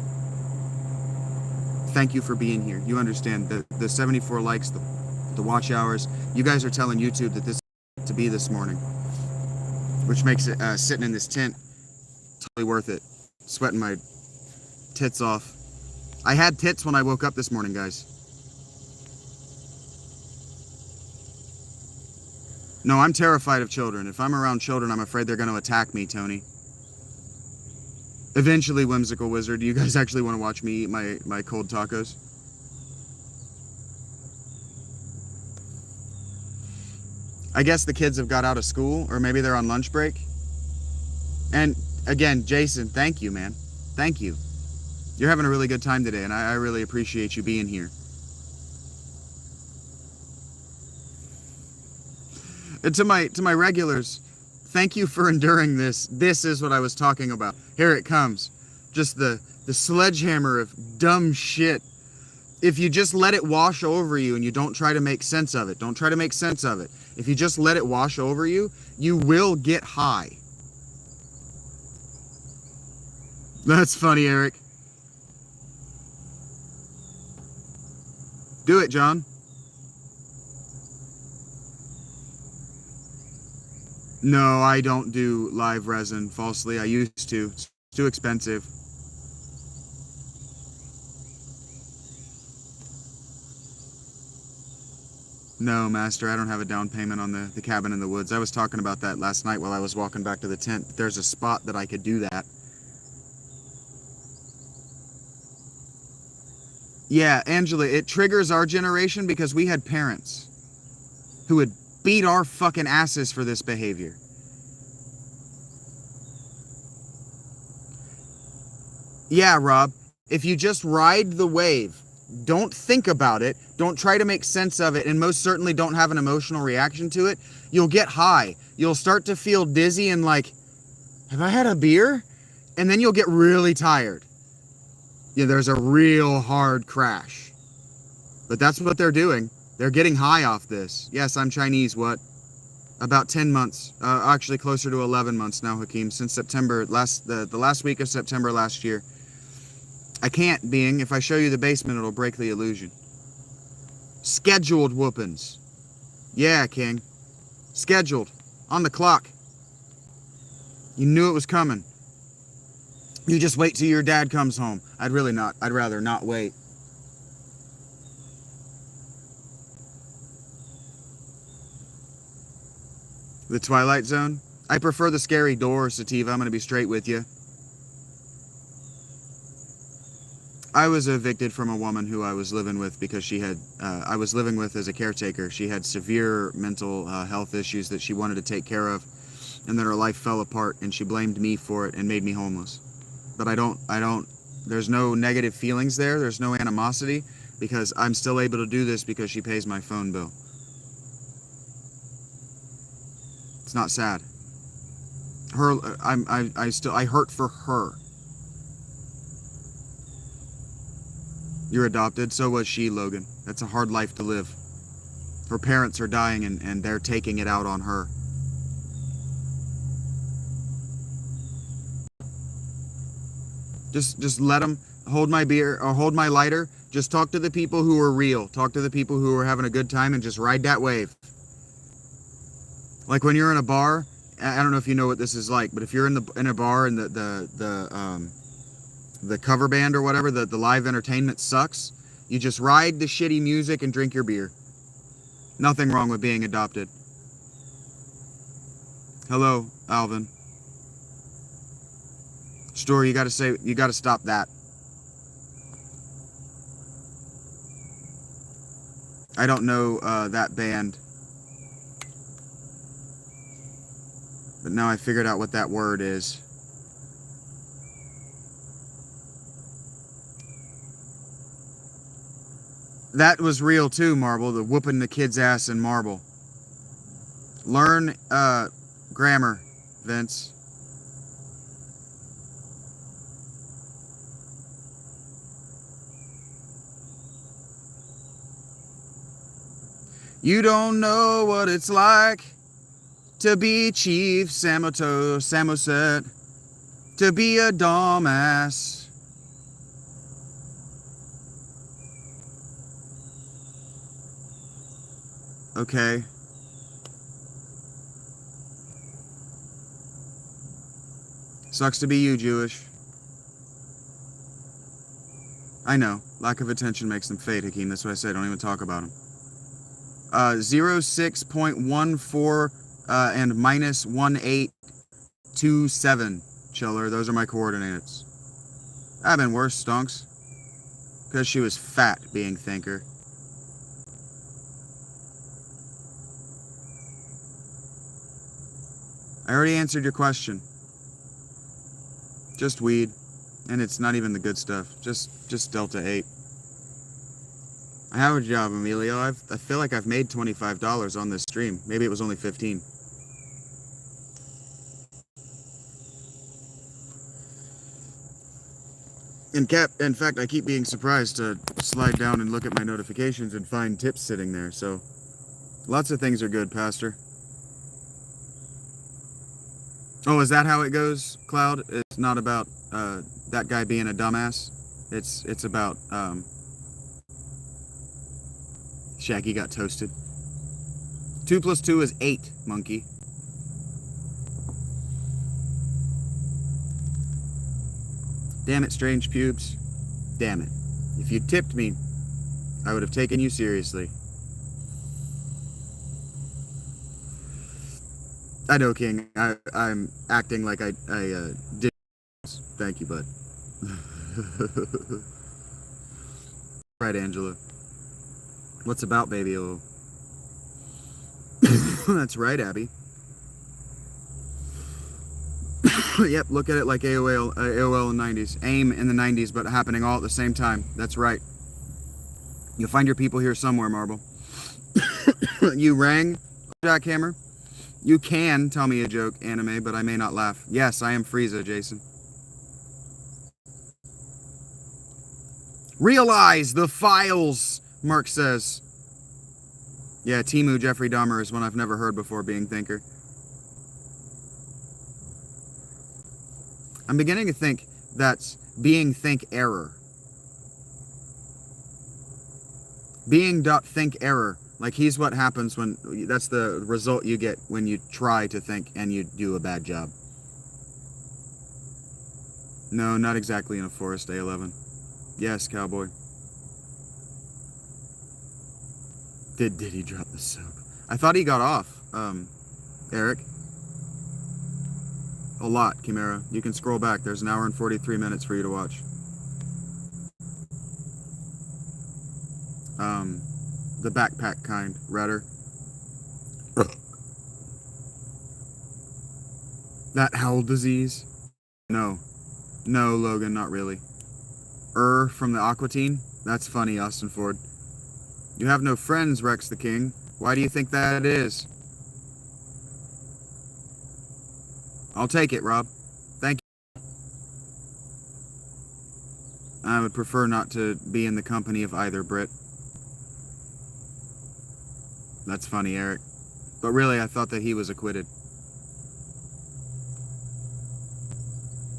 thank you for being here. You understand the 74 likes, the watch hours. You guys are telling YouTube that this is to be this morning, which makes it sitting in this tent totally worth it. Sweating my tits off. I had tits when I woke up this morning, guys. No, I'm terrified of children. If I'm around children, I'm afraid they're going to attack me, Tony. Eventually, Whimsical Wizard, do you guys actually want to watch me eat my cold tacos? I guess the kids have got out of school, or maybe they're on lunch break. And again, Jason, thank you, man. Thank you. You're having a really good time today, and I really appreciate you being here. And to my regulars, thank you for enduring this. This is what I was talking about. Here it comes. Just the sledgehammer of dumb shit. If you just let it wash over you and you don't try to make sense of it, don't try to make sense of it. If you just let it wash over you, you will get high. That's funny, Eric. Do it, John. No, I don't do live resin falsely. I used to. It's too expensive. No, Master, I don't have a down payment on the cabin in the woods. I was talking about that last night while I was walking back to the tent. There's a spot that I could do that. Yeah, Angela, it triggers our generation because we had parents who would beat our fucking asses for this behavior. Yeah, Rob, if you just ride the wave, don't think about it, don't try to make sense of it, and most certainly don't have an emotional reaction to it, you'll get high. You'll start to feel dizzy and like, have I had a beer? And then you'll get really tired. Yeah, there's a real hard crash. But that's what they're doing. They're getting high off this. Yes, I'm Chinese, what? About 10 months. Actually closer to 11 months now, Hakeem, since September, the last week of September last year. I can't, being, if I show you the basement, it'll break the illusion. Scheduled whoopings. Yeah, King. Scheduled. On the clock. You knew it was coming. You just wait till your dad comes home. I'd rather not wait. The Twilight Zone? I prefer the scary door, Sativa. I'm going to be straight with you. I was evicted from a woman who I was living with because she had, I was living with as a caretaker. She had severe mental health issues that she wanted to take care of, and then her life fell apart, and she blamed me for it and made me homeless. But there's no negative feelings there. There's no animosity because I'm still able to do this because she pays my phone bill. It's not sad. I hurt for her. You're adopted, so was she, Logan. That's a hard life to live. Her parents are dying and they're taking it out on her. Just let them hold my beer or hold my lighter. Just talk to the people who are real. Talk to the people who are having a good time and just ride that wave. Like when you're in a bar, I don't know if you know what this is like, but if you're in a bar and the cover band or whatever, the live entertainment sucks, you just ride the shitty music and drink your beer. Nothing wrong with being adopted. Hello, Alvin. Story, you gotta stop that. I don't know that band. But now I figured out what that word is. That was real too, Marble, the whooping the kid's ass in Marble. Learn grammar, Vince. You don't know what it's like to be Chief Samoset, to be a dumbass. Okay. Sucks to be you, Jewish. I know. Lack of attention makes them fade, Hakeem. That's what I said. Don't even talk about them. 06.14 and minus 1827, Chiller. Those are my coordinates. I've been worse, Stonks. Because she was fat, being thinker. I already answered your question. Just weed. And it's not even the good stuff. Just Delta 8. I have a job, Emilio. I feel like I've made $25 on this stream. Maybe it was only 15. In fact, I keep being surprised to slide down and look at my notifications and find tips sitting there. So, lots of things are good, Pastor. Oh, is that how it goes, Cloud? It's not about that guy being a dumbass. It's about Shaggy got toasted. 2 plus 2 is 8, monkey. Damn it, strange pubes. Damn it. If you tipped me, I would have taken you seriously. I know, King. I'm acting like I did. Thank you, bud. Right, Angela. What's about, baby? Oh. That's right, Abby. Yep, look at it like AOL in the 90s. AIM in the 90s, but happening all at the same time. That's right. You'll find your people here somewhere, Marble. You rang, Jackhammer? You can tell me a joke, anime, but I may not laugh. Yes, I am Frieza, Jason. Realize the files, Mark says. Yeah, Timu Jeffrey Dahmer is one I've never heard before, being thinker. I'm beginning to think that's being think error. Being think error. Like he's what happens when, that's the result you get when you try to think and you do a bad job. No, not exactly in a forest, A11. Yes, cowboy. Did he drop the soap? I thought he got off, Eric. A lot, Chimera. You can scroll back. There's an hour and 43 minutes for you to watch. The backpack kind, Redder. That howl disease? No. No, Logan, not really. From the Aqua Teen? That's funny, Austin Ford. You have no friends, Rex the King. Why do you think that is? I'll take it, Rob. Thank you. I would prefer not to be in the company of either Brit. That's funny, Eric. But really, I thought that he was acquitted.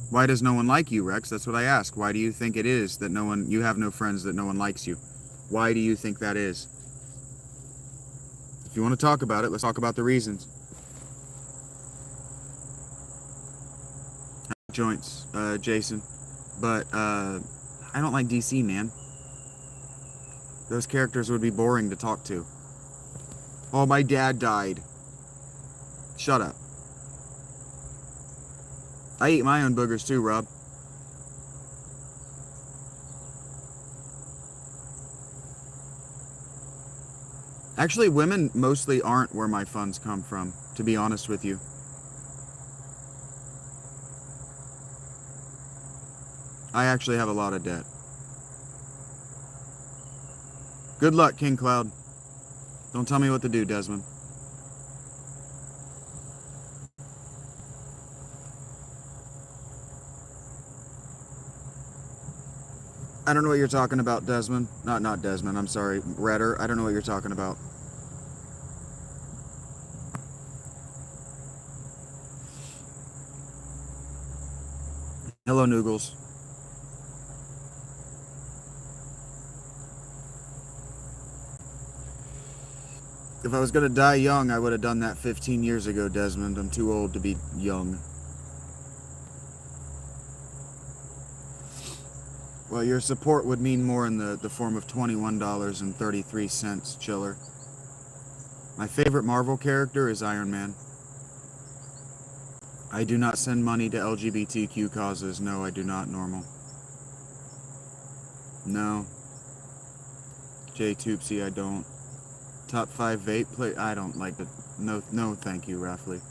Why does no one like you, Rex? That's what I ask. Why do you think it is that you have no friends, that no one likes you? Why do you think that is? If you want to talk about it, let's talk about the reasons. Joints, Jason. But, I don't like DC, man. Those characters would be boring to talk to. Oh, my dad died. Shut up. I eat my own boogers too, Rob. Actually, women mostly aren't where my funds come from, to be honest with you. I actually have a lot of debt. Good luck, King Cloud. Don't tell me what to do, Desmond. I don't know what you're talking about, Desmond. Not Desmond, I'm sorry. Redder, I don't know what you're talking about. Hello, Noogles. If I was gonna die young, I would have done that 15 years ago, Desmond. I'm too old to be young. Well, your support would mean more in the form of $21.33, Chiller. My favorite Marvel character is Iron Man. I do not send money to LGBTQ causes. No, I do not, Normal. No. J Toopsy, I don't. Top 5 vape play. I don't like it. No, thank you, Raffley.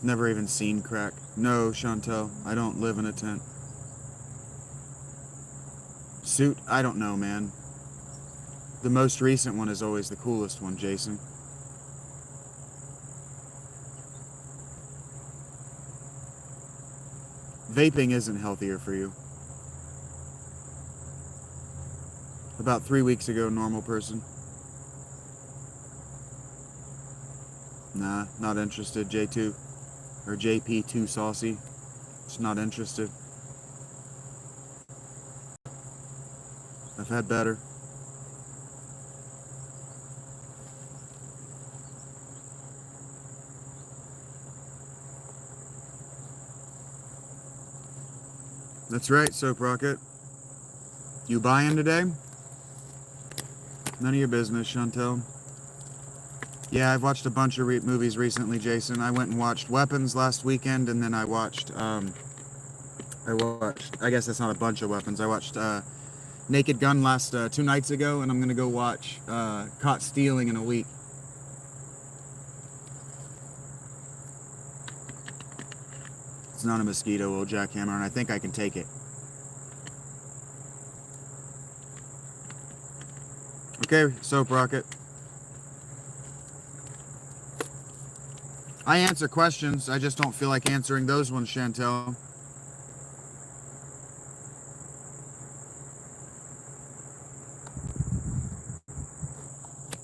Never even seen crack. No, Chantel, I don't live in a tent. Suit? I don't know, man. The most recent one is always the coolest one, Jason. Vaping isn't healthier for you. About 3 weeks ago, normal person. Nah, not interested. J2 or JP2 saucy. Just not interested. I've had better. That's right, Soap Rocket. You buying today? None of your business, Chantel. Yeah, I've watched a bunch of movies recently, Jason. I went and watched Weapons last weekend, and then I watched, I guess that's not a bunch of weapons. I watched, Naked Gun last, 2 nights ago, and I'm gonna go watch, Caught Stealing in a week. It's not a mosquito, old jackhammer, and I think I can take it. Okay, Soap Rocket. I answer questions, I just don't feel like answering those ones, Chantel.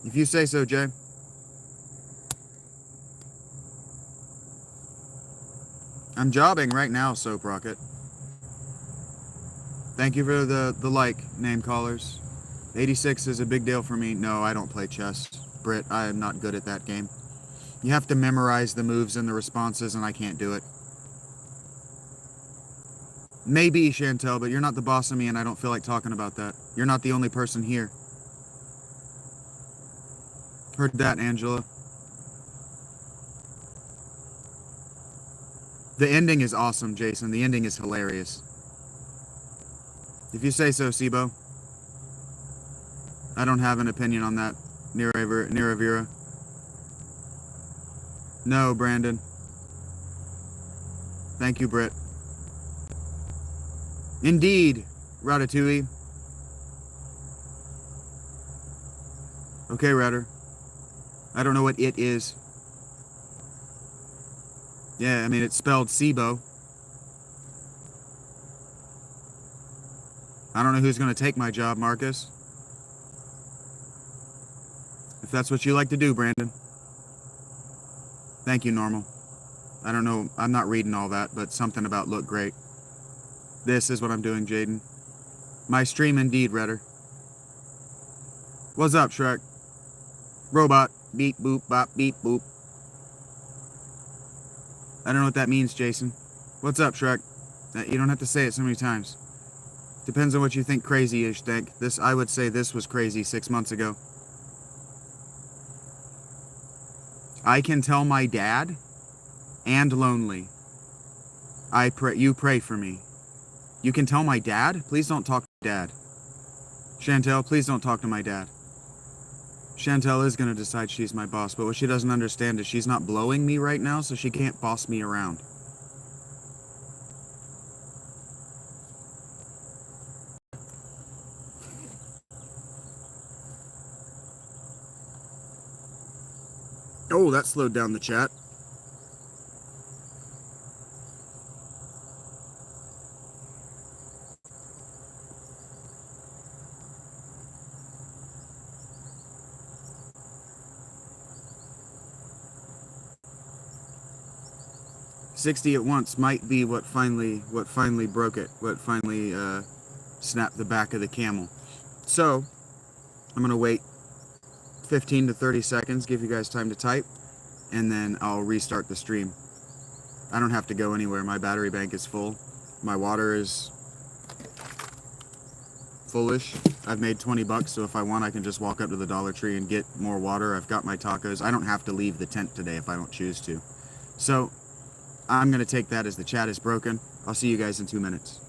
If you say so, Jay. I'm jobbing right now, Soap Rocket. Thank you for the name callers. 86 is a big deal for me. No, I don't play chess. Brit, I am not good at that game. You have to memorize the moves and the responses, and I can't do it. Maybe, Chantel, but you're not the boss of me, and I don't feel like talking about that. You're not the only person here. Heard that, Angela. The ending is awesome, Jason. The ending is hilarious. If you say so, Sibo. I don't have an opinion on that, Niravira. No, Brandon. Thank you, Britt. Indeed, Ratatouille. Okay, Redder. I don't know what it is. Yeah, I mean, it's spelled Sibo. I don't know who's going to take my job, Marcus. If that's what you like to do, Brandon. Thank you, Normal. I don't know, I'm not reading all that, but something about look great. This is what I'm doing, Jaden. My stream indeed, Redder. What's up, Shrek? Robot. Beep, boop, bop, beep, boop. I don't know what that means, Jason. What's up, Shrek? You don't have to say it so many times. Depends on what you think crazy-ish think. I would say this was crazy 6 months ago. I can tell my dad and lonely. You pray for me. You can tell my dad? Please don't talk to dad. Chantel, please don't talk to my dad. Chantel is going to decide she's my boss, but what she doesn't understand is she's not blowing me right now, so she can't boss me around. Oh, that slowed down the chat. $60 at once might be what finally broke it, what finally snapped the back of the camel. So, I'm going to wait 15 to 30 seconds, give you guys time to type, and then I'll restart the stream. I don't have to go anywhere. My battery bank is full. My water is fullish. I've made 20 bucks, so if I want, I can just walk up to the Dollar Tree and get more water. I've got my tacos. I don't have to leave the tent today if I don't choose to. So, I'm going to take that as the chat is broken. I'll see you guys in 2 minutes.